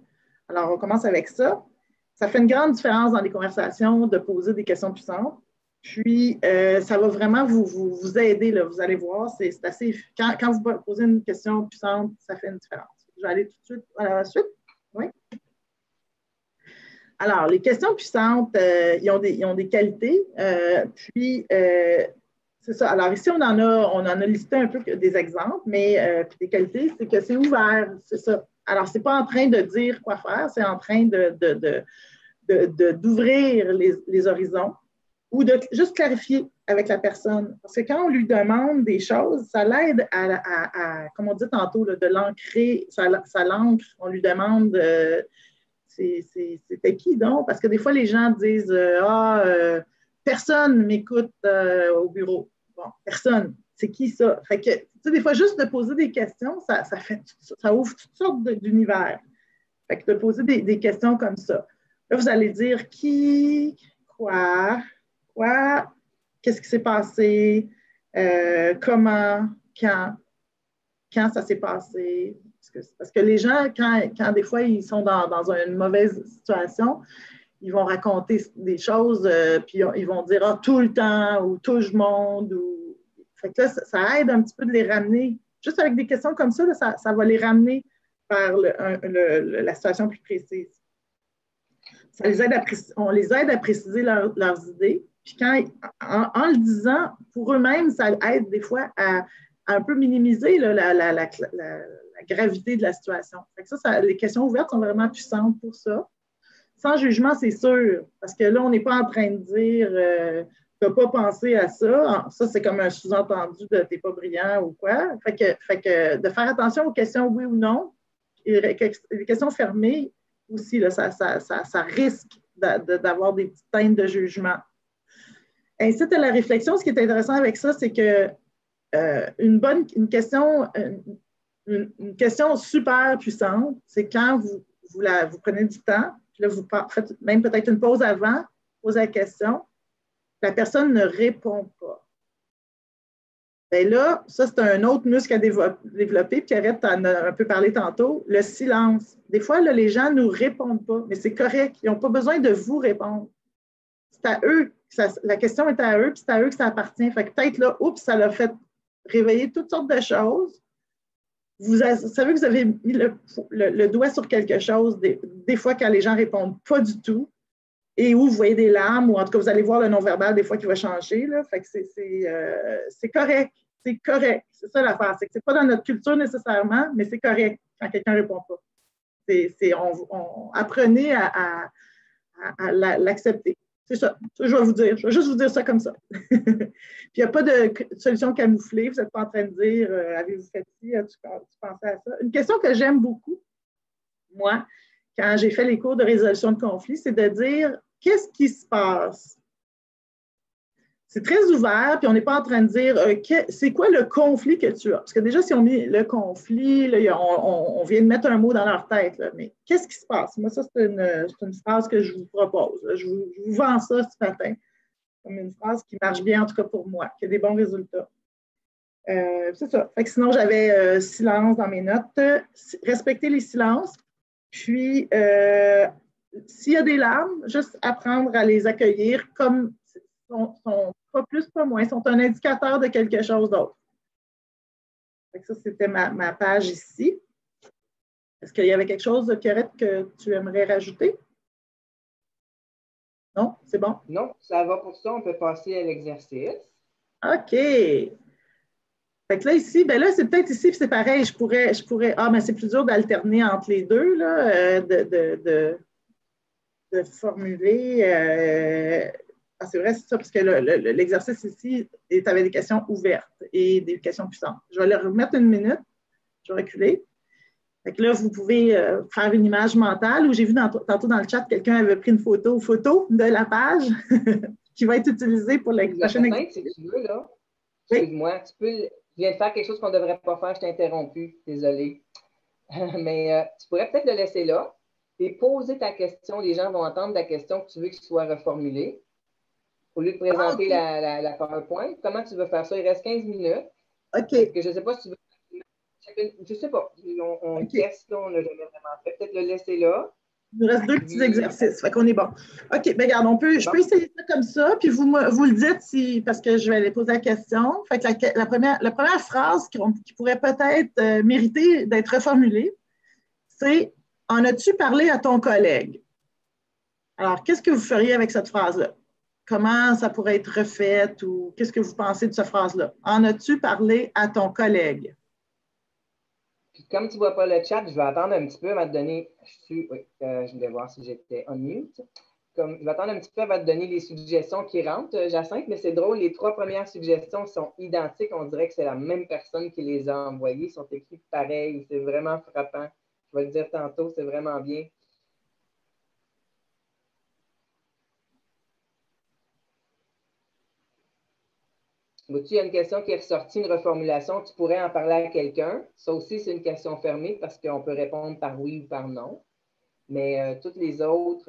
Alors, on commence avec ça. Ça fait une grande différence dans les conversations de poser des questions puissantes. Puis, ça va vraiment vous aider, là, vous allez voir. C'est assez. Quand vous posez une question puissante, ça fait une différence. Je vais aller tout de suite à la suite. Oui. Alors, les questions puissantes, ils ont des qualités. C'est ça. Alors, ici, on en a listé un peu des exemples, mais puis des qualités, c'est que c'est ouvert. C'est ça. Alors, ce n'est pas en train de dire quoi faire, c'est en train d'ouvrir les horizons ou de juste clarifier avec la personne. Parce que quand on lui demande des choses, ça l'aide à comme on dit tantôt, là, de l'ancrer, ça l'ancre. On lui demande c'était qui donc? Parce que des fois, les gens disent personne ne m'écoute au bureau. Bon, personne. C'est qui ça? Fait que, tu sais, des fois, juste de poser des questions, ça ouvre toutes sortes d'univers. Fait que de poser des questions comme ça. Là, vous allez dire qui, quoi, qu'est-ce qui s'est passé, comment, quand ça s'est passé. Parce que les gens, quand des fois ils sont dans une mauvaise situation, ils vont raconter des choses, puis ils vont dire tout le temps ou tout le monde. Fait que là, ça aide un petit peu de les ramener. Juste avec des questions comme ça, là, ça va les ramener vers la situation plus précise. On les aide à préciser leurs idées. Puis en le disant, pour eux-mêmes, ça aide des fois à un peu minimiser là, la gravité de la situation. Fait que les questions ouvertes sont vraiment puissantes pour ça. Sans jugement, c'est sûr, parce que là, on n'est pas en train de dire tu n'as pas pensé à ça. Ça, c'est comme un sous-entendu de tu n'es pas brillant ou quoi. Fait que de faire attention aux questions oui ou non, les questions fermées aussi, là, ça risque d'avoir des petites teintes de jugement. Incite à la réflexion. Ce qui est intéressant avec ça, c'est que une question super puissante, c'est quand vous prenez du temps, puis là, vous faites même peut-être une pause avant, posez la question, la personne ne répond pas. Bien là, ça, c'est un autre muscle à développer. Pierrette en a un peu parlé tantôt, le silence. Des fois, là, les gens ne nous répondent pas, mais c'est correct. Ils n'ont pas besoin de vous répondre. C'est à eux, la question est à eux, puis c'est à eux que ça appartient. Fait que peut-être là, oups, ça l'a fait réveiller toutes sortes de choses. Vous savez que vous avez mis le doigt sur quelque chose, des fois quand les gens ne répondent pas du tout, et où vous voyez des larmes, ou en tout cas, vous allez voir le non-verbal des fois qui va changer. Là. Fait que c'est correct. C'est correct. C'est ça l'affaire. C'est que ce n'est pas dans notre culture nécessairement, mais c'est correct quand quelqu'un ne répond pas. Apprenez à l'accepter. C'est ça. Ça, je vais vous dire. Je vais juste vous dire ça comme ça. Puis il n'y a pas de solution camouflée. Vous n'êtes pas en train de dire avez-vous fait ci, as-tu pensé à ça? Une question que j'aime beaucoup, moi, quand j'ai fait les cours de résolution de conflits, c'est de dire qu'est-ce qui se passe? C'est très ouvert, puis on n'est pas en train de dire c'est quoi le conflit que tu as? Parce que déjà, si on met le conflit, là, on vient de mettre un mot dans leur tête, là, mais qu'est-ce qui se passe? Moi, ça, c'est une phrase que je vous propose. Je vous vends ça ce matin, comme une phrase qui marche bien, en tout cas pour moi, qui a des bons résultats. C'est ça. Fait que sinon, j'avais silence dans mes notes. Respecter les silences. Puis, s'il y a des larmes, juste apprendre à les accueillir comme sont pas plus, pas moins, sont un indicateur de quelque chose d'autre. Ça, c'était ma page ici. Est-ce qu'il y avait quelque chose, Pierrette, que tu aimerais rajouter? Non? C'est bon? Non, ça va pour ça. On peut passer à l'exercice. OK. Fait que là, ici, ben là, c'est peut-être ici, c'est pareil, je pourrais, mais c'est plus dur d'alterner entre les deux, là, de formuler. C'est vrai, c'est ça, parce que l'exercice ici est avec des questions ouvertes et des questions puissantes. Je vais leur remettre une minute. Je vais reculer. Fait que là, vous pouvez faire une image mentale, où j'ai vu tantôt dans le chat, quelqu'un avait pris une photo de la page qui va être utilisée pour la prochaine exercice. Si tu veux, là. Excuse-moi, je viens de faire quelque chose qu'on ne devrait pas faire, je t'ai interrompu, désolé. Mais tu pourrais peut-être le laisser là et poser ta question. Les gens vont entendre ta question que tu veux qu'il soit reformulée. Au lieu de présenter la PowerPoint, comment tu veux faire ça? Il reste 15 minutes. OK. Que je ne sais pas si tu veux. Je ne sais pas. On teste, là, on n'a jamais vraiment fait. Peut-être le laisser là. Il nous reste deux petits exercices. Fait qu'on est bon. OK, bien regarde, je peux essayer ça comme ça, puis vous le dites parce que je vais aller poser la question. Fait que la première phrase qui pourrait peut-être mériter d'être reformulée, c'est « En as-tu parlé à ton collègue? » Alors, qu'est-ce que vous feriez avec cette phrase-là? Comment ça pourrait être refait ou qu'est-ce que vous pensez de cette phrase-là? « En as-tu parlé à ton collègue? » Puis comme tu ne vois pas le chat, je vais attendre un petit peu avant de donner. Je voulais voir si j'étais on mute. Je vais attendre un petit peu avant de donner les suggestions qui rentrent, Jacinthe, mais c'est drôle, les 3 premières suggestions sont identiques. On dirait que c'est la même personne qui les a envoyées, sont écrites pareil. C'est vraiment frappant. Je vais le dire tantôt, c'est vraiment bien. Il y a une question qui est ressortie, une reformulation. Tu pourrais en parler à quelqu'un. Ça aussi, c'est une question fermée parce qu'on peut répondre par oui ou par non. Mais toutes les autres,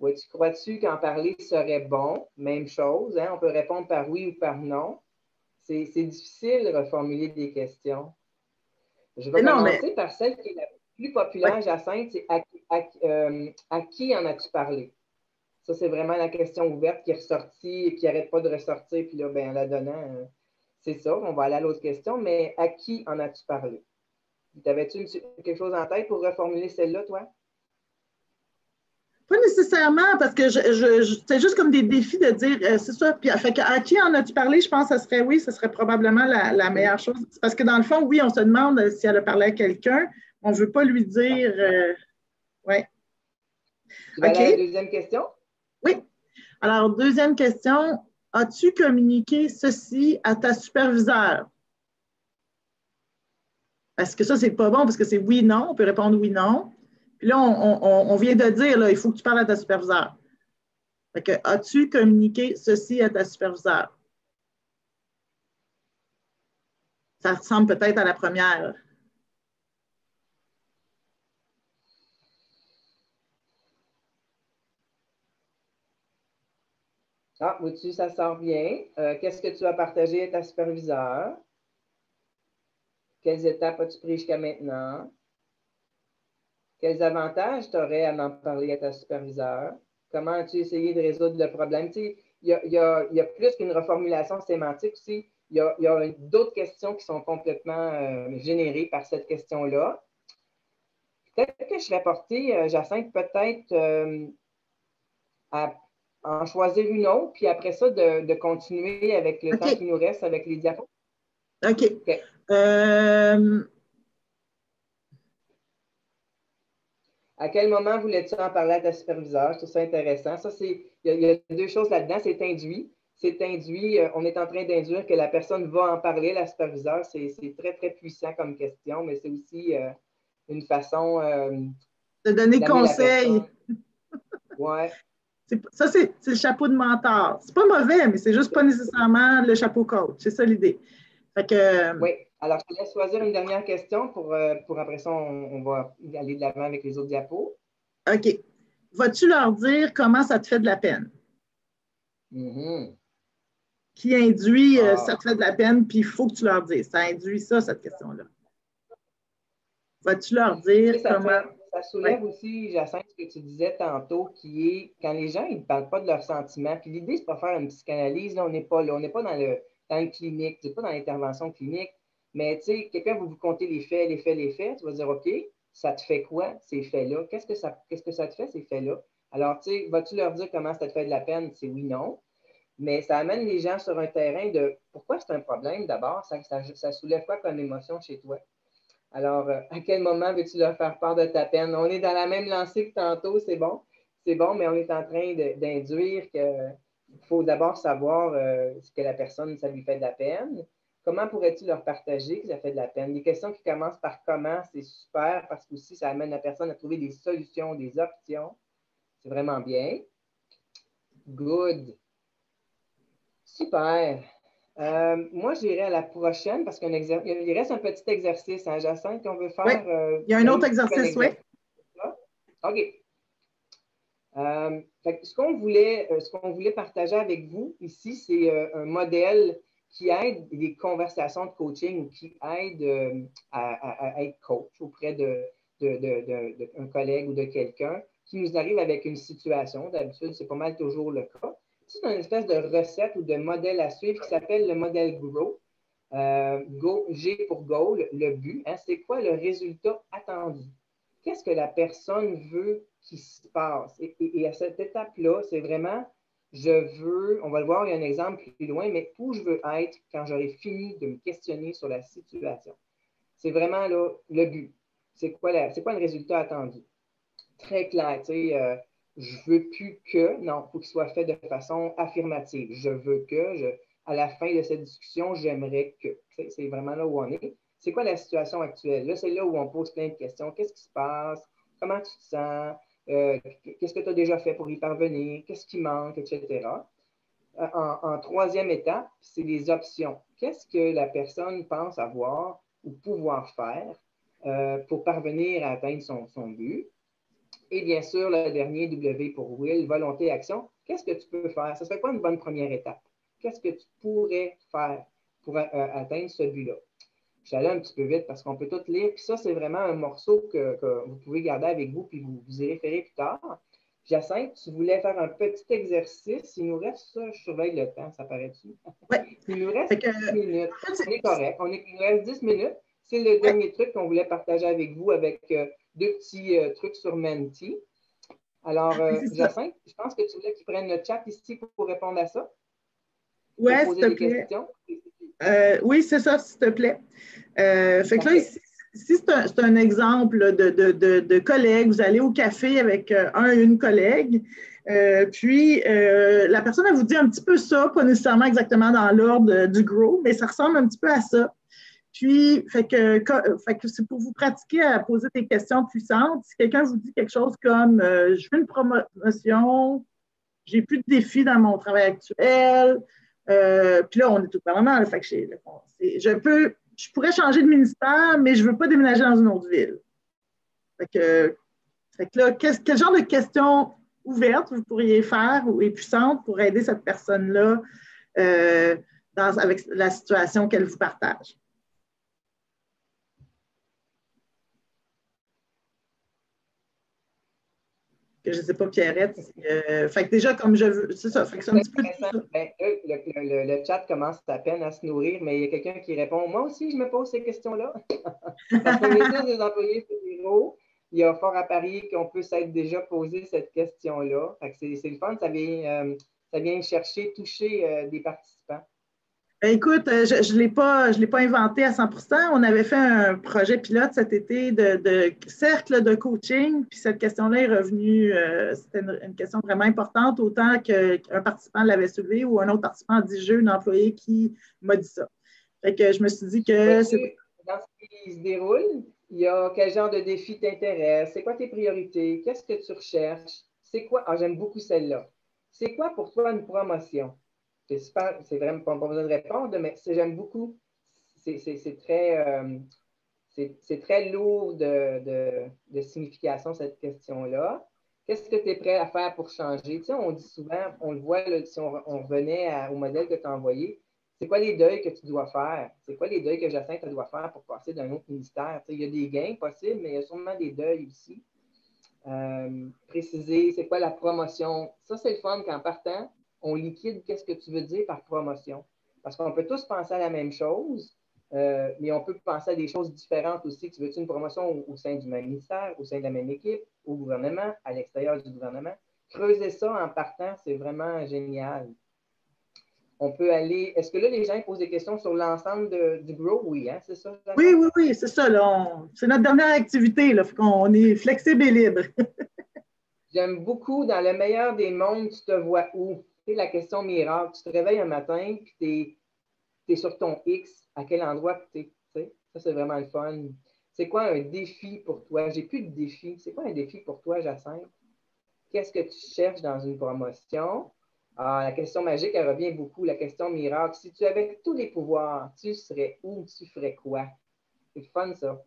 tu crois-tu qu'en parler serait bon? Même chose. Hein? On peut répondre par oui ou par non. C'est difficile de reformuler des questions. Je vais commencer par celle qui est la plus populaire, Jacinthe, c'est à qui en as-tu parlé? Ça, c'est vraiment la question ouverte qui est ressortie et qui n'arrête pas de ressortir. Puis là, en la donnant, c'est ça. On va aller à l'autre question. Mais à qui en as-tu parlé? T'avais-tu quelque chose en tête pour reformuler celle-là, toi? Pas nécessairement, parce que c'est juste comme des défis de dire, c'est ça. Puis, à qui en as-tu parlé? Je pense que ce serait probablement la meilleure chose. Parce que dans le fond, oui, on se demande si elle a parlé à quelqu'un. On ne veut pas lui dire. Oui. Tu vas aller à la deuxième question? Oui. Alors, deuxième question. As-tu communiqué ceci à ta superviseure? Parce que ça, c'est pas bon, parce que c'est oui, non. On peut répondre oui, non. Puis là, on vient de dire, là, il faut que tu parles à ta superviseure. Fait que, as-tu communiqué ceci à ta superviseure? Ça ressemble peut-être à la première. Ah, vois-tu, ça sort bien. Qu'est-ce que tu as partagé à ta superviseure? Quelles étapes as-tu prises jusqu'à maintenant? Quels avantages tu aurais à en parler à ta superviseure? Comment as-tu essayé de résoudre le problème? Tu sais, il y a plus qu'une reformulation sémantique aussi. Il y a d'autres questions qui sont complètement générées par cette question-là. Peut-être que je serais portée, Jacinthe, peut-être à en choisir une autre, puis après ça, de continuer avec le temps qui nous reste avec les diapos. OK. OK. À quel moment voulais-tu en parler à ta superviseure? Je trouve ça intéressant. Ça, il y a deux choses là-dedans. C'est induit. C'est induit. On est en train d'induire que la personne va en parler, la superviseure. C'est très, très puissant comme question, mais c'est aussi une façon de donner conseil. Ouais. Ça, c'est le chapeau de mentor. C'est pas mauvais, mais c'est juste pas nécessairement le chapeau coach. C'est ça l'idée. Oui. Alors, je te laisse choisir une dernière question pour après ça, on va aller de l'avant avec les autres diapos. OK. Vas-tu leur dire comment ça te fait de la peine? Mm-hmm. Qui induit ça te fait de la peine, puis il faut que tu leur dises. Ça induit ça, cette question-là. Vas-tu leur dire comment... Ça soulève aussi, Jacinthe, ce que tu disais tantôt, qui est quand les gens ne parlent pas de leurs sentiments. Puis l'idée, c'est pas faire une psychanalyse. Là, on n'est pas là. On n'est pas dans le clinique. C'est pas dans l'intervention clinique. Mais tu sais, quelqu'un va vous compter les faits. Tu vas dire, OK, ça te fait quoi, ces faits-là? Qu'est-ce que ça te fait, ces faits-là? Alors, tu sais, vas-tu leur dire comment ça te fait de la peine? C'est oui, non. Mais ça amène les gens sur un terrain de pourquoi c'est un problème d'abord? Ça soulève quoi comme émotion chez toi? Alors, à quel moment veux-tu leur faire part de ta peine? On est dans la même lancée que tantôt, c'est bon. C'est bon, mais on est en train d'induire qu'il faut d'abord savoir ce que la personne, ça lui fait de la peine. Comment pourrais-tu leur partager que ça fait de la peine? Les questions qui commencent par comment, c'est super parce que aussi ça amène la personne à trouver des solutions, des options. C'est vraiment bien. Good. Super. Moi, j'irai à la prochaine parce qu'il reste un petit exercice, hein, Jacinthe, qu'on veut faire. Oui, il y a un autre exercice, oui. OK. Ce qu'on voulait partager avec vous ici, c'est un modèle qui aide des conversations de coaching ou qui aide à être coach auprès d'un collègue ou de quelqu'un qui nous arrive avec une situation. D'habitude, c'est pas mal toujours le cas. C'est une espèce de recette ou de modèle à suivre qui s'appelle le modèle GROW. G pour goal, le but. Hein, c'est quoi le résultat attendu? Qu'est-ce que la personne veut qu'il se passe? Et à cette étape-là, c'est vraiment, on va le voir, il y a un exemple plus loin, mais où je veux être quand j'aurai fini de me questionner sur la situation. C'est vraiment là, le but. C'est quoi le résultat attendu? Très clair, tu sais, je veux plus que, non, il faut qu'il soit fait de façon affirmative. Je veux que, à la fin de cette discussion, j'aimerais que. C'est vraiment là où on est. C'est quoi la situation actuelle? Là, c'est là où on pose plein de questions. Qu'est-ce qui se passe? Comment tu te sens? Qu'est-ce que tu as déjà fait pour y parvenir? Qu'est-ce qui manque, etc. En troisième étape, c'est les options. Qu'est-ce que la personne pense avoir ou pouvoir faire pour parvenir à atteindre son but? Et bien sûr, le dernier, W pour Will, volonté et action. Qu'est-ce que tu peux faire? Ce serait quoi une bonne première étape? Qu'est-ce que tu pourrais faire pour atteindre ce but-là? Je suis allé un petit peu vite parce qu'on peut tout lire. Puis ça, c'est vraiment un morceau que vous pouvez garder avec vous puis vous y référez plus tard. Jacinthe, tu voulais faire un petit exercice. Il nous reste ça, je surveille le temps, ça paraît-tu? Oui. Il nous reste 10 minutes. On est correct. Il nous reste 10 minutes. C'est le dernier truc qu'on voulait partager avec vous avec deux petits trucs sur Menti. Alors, Jacinthe, je pense que tu voulais qu'ils prennent le chat ici pour répondre à ça. Oui, s'il te plaît. Oui, c'est ça, s'il te plaît. Fait que là, ici, c'est un exemple de collègues. Vous allez au café avec une collègue. Puis, la personne, elle vous dit un petit peu ça, pas nécessairement exactement dans l'ordre du GROW, mais ça ressemble un petit peu à ça. Puis, fait que c'est pour vous pratiquer à poser des questions puissantes. Si quelqu'un vous dit quelque chose comme je veux une promotion, j'ai plus de défis dans mon travail actuel, puis là, on est au gouvernement, là, fait que je pourrais changer de ministère, mais je ne veux pas déménager dans une autre ville. Fait que là, quel genre de questions ouvertes vous pourriez faire et puissantes pour aider cette personne-là avec la situation qu'elle vous partage? Que je ne sais pas, Pierrette. Fait que déjà, comme je veux, c'est ça. Fait que c'est un petit peu. Ben, le chat commence à peine à se nourrir, mais il y a quelqu'un qui répond moi aussi, je me pose ces questions-là. Parce qu'on est tous des employés fédéraux. Il y a fort à parier qu'on peut s'être déjà posé cette question-là. C'est le fun, ça vient chercher, toucher des participants. Ben, écoute, je ne l'ai pas inventé à 100%. On avait fait un projet pilote cet été de cercle de coaching, puis cette question-là est revenue. C'était une question vraiment importante, autant qu'un participant l'avait soulevé ou un autre participant a dit j'ai une employée qui m'a dit ça. Fait que je me suis dit que c'est. Dans ce qui se déroule, il y a quel genre de défi t'intéresse? C'est quoi tes priorités? Qu'est-ce que tu recherches? C'est quoi? Ah, j'aime beaucoup celle-là. C'est quoi pour toi une promotion? C'est super, c'est vraiment pas besoin de répondre, mais j'aime beaucoup. C'est très lourd de signification, cette question-là. Qu'est-ce que tu es prêt à faire pour changer? Tu sais, on dit souvent, on le voit, là, si on revenait au modèle que tu as envoyé, c'est quoi les deuils que tu dois faire? C'est quoi les deuils que Jacinthe doit faire pour passer d'un autre ministère? Tu sais, il y a des gains possibles, mais il y a sûrement des deuils aussi. Préciser, c'est quoi la promotion? Ça, c'est le fun qu'en partant, on liquide qu'est-ce que tu veux dire par promotion. Parce qu'on peut tous penser à la même chose, mais on peut penser à des choses différentes aussi. Tu veux-tu une promotion au sein du même ministère, au sein de la même équipe, au gouvernement, à l'extérieur du gouvernement? Creuser ça en partant, c'est vraiment génial. On peut aller. Est-ce que là, les gens posent des questions sur l'ensemble du Grow? Oui, hein, c'est ça? Oui, c'est ça. C'est notre dernière activité. Là, on est flexible et libre. J'aime beaucoup, dans le meilleur des mondes, tu te vois où? C'est la question miracle. Tu te réveilles un matin, puis tu es sur ton X, à quel endroit tu es? Ça, c'est vraiment le fun. C'est quoi un défi pour toi? J'ai plus de défi. C'est quoi un défi pour toi, Jacinthe? Qu'est-ce que tu cherches dans une promotion? Ah, la question magique, elle revient beaucoup, la question miracle. Si tu avais tous les pouvoirs, tu serais où? Tu ferais quoi? C'est fun, ça.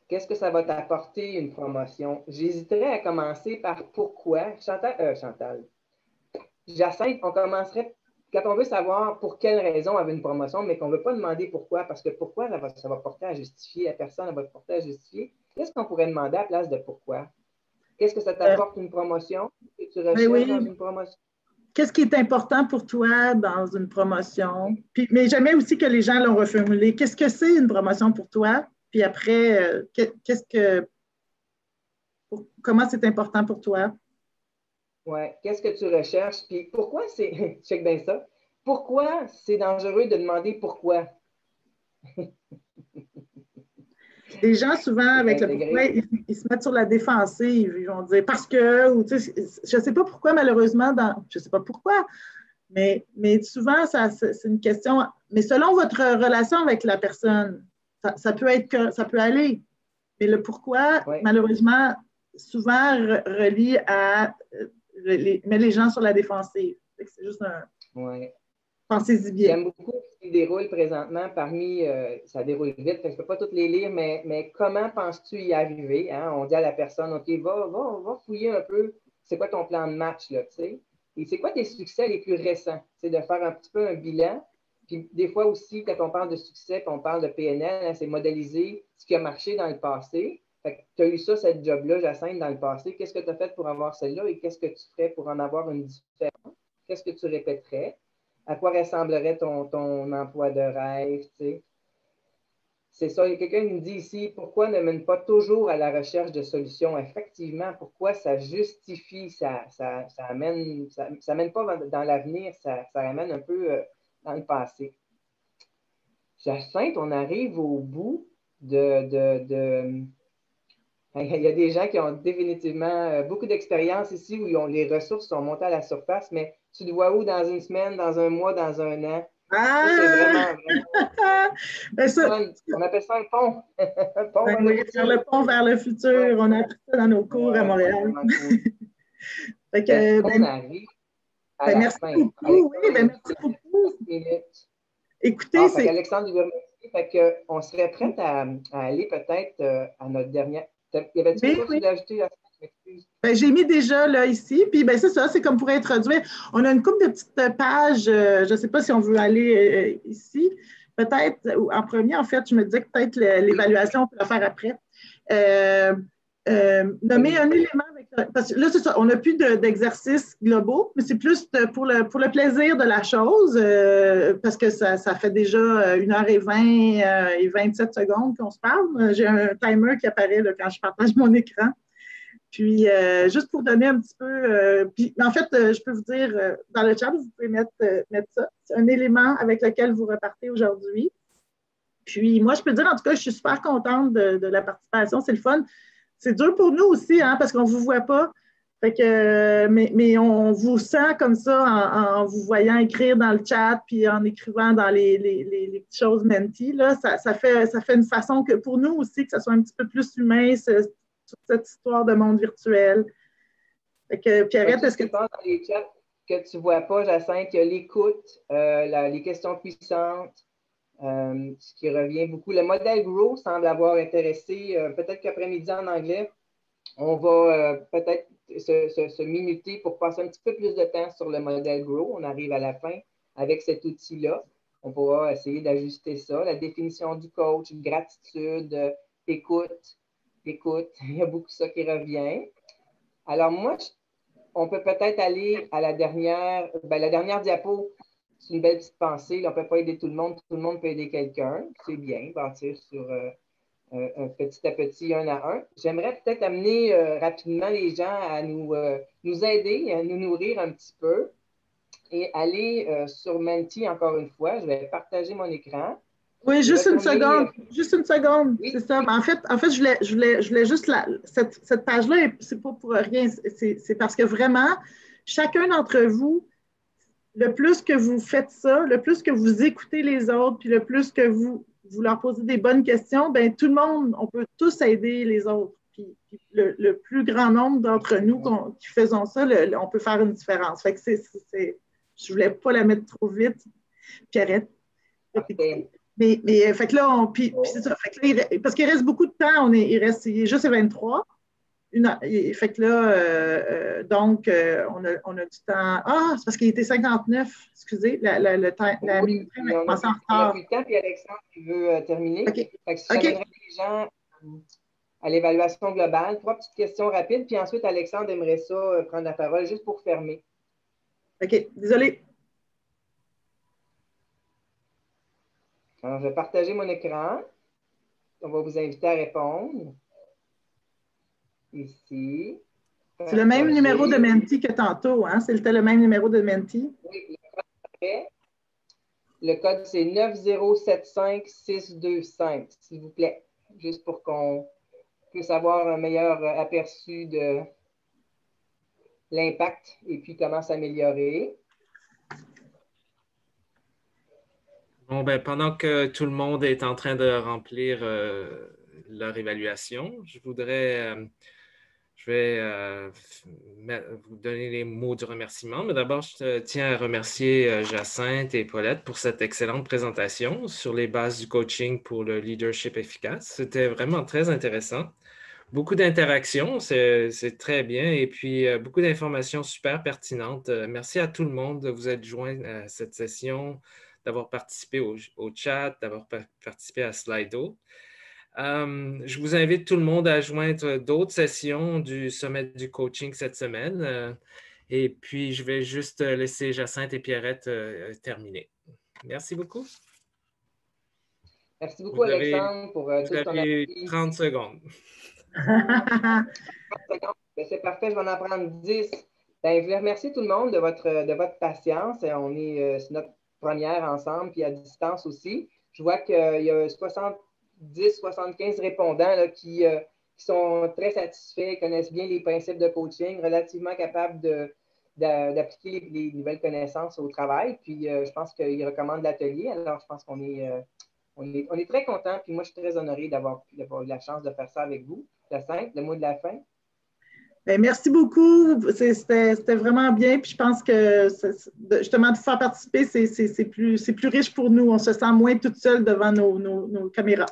Qu'est-ce que ça va t'apporter, une promotion? J'hésiterais à commencer par pourquoi. Chantal. Jacinthe, on commencerait quand on veut savoir pour quelle raison on avait une promotion, mais qu'on ne veut pas demander pourquoi, parce que pourquoi, ça va porter à justifier, la personne va te porter à justifier. Qu'est-ce qu'on pourrait demander à la place de pourquoi? Qu'est-ce que ça t'apporte une promotion? Que tu recherches dans une promotion? Qu'est-ce qui est important pour toi dans une promotion? Puis, mais j'aimais aussi que les gens l'ont reformulé. Qu'est-ce que c'est une promotion pour toi? Puis après, comment c'est important pour toi? Oui. Qu'est-ce que tu recherches? Puis pourquoi c'est. Check bien ça. Pourquoi c'est dangereux de demander pourquoi? Les gens, souvent, avec le pourquoi, ils se mettent sur la défensive. Ils vont dire parce que, ou tu sais, je ne sais pas pourquoi, malheureusement, je ne sais pas pourquoi, mais souvent, c'est une question. Mais selon votre relation avec la personne, ça peut aller. Mais le pourquoi, malheureusement, souvent relie à mettre les gens sur la défensive. C'est juste un. Oui. Pensez-y bien. J'aime beaucoup ce qui déroule présentement parmi. Ça déroule vite, je ne peux pas toutes les lire, mais comment penses-tu y arriver? Hein? On dit à la personne, OK, va fouiller un peu, c'est quoi ton plan de match, là, tu sais? Et c'est quoi tes succès les plus récents? C'est de faire un petit peu un bilan. Puis des fois aussi, quand on parle de succès, puis on parle de PNL, hein, c'est modéliser ce qui a marché dans le passé. Tu as eu ça, cette job-là, Jacinthe, dans le passé. Qu'est-ce que tu as fait pour avoir celle-là et qu'est-ce que tu ferais pour en avoir une différente? Qu'est-ce que tu répéterais? À quoi ressemblerait ton emploi de rêve, tu sais? C'est ça. Il y a quelqu'un qui me dit ici, pourquoi ne mène pas toujours à la recherche de solutions? Effectivement, pourquoi ça justifie, ça amène, ça mène pas dans l'avenir, ça amène un peu dans le passé. Jacinthe, on arrive au bout de. Il y a des gens qui ont définitivement beaucoup d'expérience ici où les ressources sont montées à la surface, mais tu te vois où dans une semaine, dans un mois, dans un an? Ça, c'est Ah! vraiment, vraiment Ben ça, fun. On appelle ça un pont. Un pont ben vers le oui, faire le futur. pont vers le Ouais, futur. On a appris ça dans nos cours à c'est Montréal. vraiment cool. Fait Est-ce que, qu'on arrive à ben, la merci fin? beaucoup. Oui, Alexandre, il ben, nous merci reste beaucoup. 30 minutes. Écoutez, Fait c'est. qu'Alexandre, il veut remercier. Fait que, on serait prête à aller peut-être à notre dernière. Y avait-tu quelque Oui, chose que tu oui. voulais ajouter à ça? Je m'excuse. Ben, j'ai mis déjà là ici, puis ben, c'est ça, c'est comme pour introduire. On a une couple de petites pages, je ne sais pas si on veut aller ici. Peut-être, en premier, en fait, je me disais que peut-être Oui, l'évaluation, on peut la faire après. Euh, bonne nommer un idée. élément avec. Parce que là, c'est ça, on n'a plus d'exercices globaux, mais c'est plus pour le plaisir de la chose, parce que ça fait déjà 1h20 et 27 secondes qu'on se parle. J'ai un timer qui apparaît là, quand je partage mon écran. Puis, juste pour donner un petit peu, puis en fait, je peux vous dire, dans le chat, vous pouvez mettre ça. C'est un élément avec lequel vous repartez aujourd'hui. Puis, moi, je peux dire, en tout cas, je suis super contente de la participation. C'est le fun. C'est dur pour nous aussi, hein, parce qu'on ne vous voit pas. Fait que, mais on vous sent comme ça en vous voyant écrire dans le chat, puis en écrivant dans les petites choses Menti. Là, ça fait une façon que pour nous aussi, que ça soit un petit peu plus humain, toute cette histoire de monde virtuel. Fait que, Pierrette, Vois-tu est-ce ce que qui tu... passe dans les chats que tu ne vois pas, Jacinthe? Il y a l'écoute, les questions puissantes, ce qui revient beaucoup. Le modèle Grow semble avoir intéressé, peut-être qu'après-midi en anglais, on va peut-être se minuter pour passer un petit peu plus de temps sur le modèle Grow. On arrive à la fin avec cet outil-là. On pourra essayer d'ajuster ça. La définition du coach, gratitude, écoute. Il y a beaucoup de ça qui revient. Alors moi, on peut peut-être aller à la dernière diapo. C'est une belle petite pensée. On ne peut pas aider tout le monde. Tout le monde peut aider quelqu'un. C'est bien, bâtir sur petit à petit, un à un. J'aimerais peut-être amener rapidement les gens à nous aider, à nous nourrir un petit peu et aller sur Menti encore une fois. Je vais partager mon écran Oui, et juste une retourner. seconde. Juste une seconde. C'est Oui, ça. Mais en fait, je voulais juste cette page-là, c'est pas pour rien. C'est parce que vraiment, chacun d'entre vous, le plus que vous faites ça, le plus que vous écoutez les autres, puis le plus que vous leur posez des bonnes questions, ben tout le monde, on peut tous aider les autres. Puis le plus grand nombre d'entre nous qui faisons ça, on peut faire une différence. Fait que je voulais pas la mettre trop vite. Pierrette. parfait. Fait que là, puis c'est ça. Fait que là, parce qu'il reste beaucoup de temps, il est juste 23. Fait que là, donc, on a du temps. Ah, c'est parce qu'il était 59. Excusez, la Oui, minute a commencé en on a retard. plus de temps, puis Alexandre qui veut terminer. OK. Fait que si OK. j'amènerais les gens à l'évaluation globale, 3 petites questions rapides, puis ensuite Alexandre aimerait ça prendre la parole juste pour fermer. OK. Désolé. Alors, je vais partager mon écran. On va vous inviter à répondre. Ici. C'est le même numéro de Partager. Menti que tantôt, hein? C'était le même numéro de Menti. Oui, le code après. Le code, c'est 9075625, s'il vous plaît. Juste pour qu'on puisse avoir un meilleur aperçu de l'impact et puis comment s'améliorer. Bon, ben, pendant que tout le monde est en train de remplir leur évaluation, je vais vous donner les mots du remerciement. Mais d'abord, je tiens à remercier Jacinthe et Paulette pour cette excellente présentation sur les bases du coaching pour le leadership efficace. C'était vraiment très intéressant. Beaucoup d'interactions, c'est très bien. Et puis, beaucoup d'informations super pertinentes. Merci à tout le monde de vous être joint à cette session, d'avoir participé au chat, d'avoir participé à Slido. Je vous invite tout le monde à joindre d'autres sessions du Sommet du coaching cette semaine. Et puis, je vais juste laisser Jacinthe et Pierrette terminer. Merci beaucoup. Merci beaucoup, Vous avez, Alexandre, pour vous tout ce qu'on a avez appris. 30 secondes. C'est parfait, je vais en prendre 10. Ben, je voulais remercier tout le monde de votre patience. C'est notre première ensemble, puis à distance aussi. Je vois qu'il y a 75 répondants là, qui sont très satisfaits, connaissent bien les principes de coaching, relativement capables d'appliquer les nouvelles connaissances au travail. Puis, je pense qu'il recommande l'atelier. Alors, je pense qu'on est, on est très contents. Puis moi, je suis très honorée d'avoir eu la chance de faire ça avec vous. Jacinthe, le mot de la fin. Bien, merci beaucoup. C'était vraiment bien. Puis je pense que justement, de vous faire participer, c'est plus riche pour nous. On se sent moins toute seule devant nos caméras.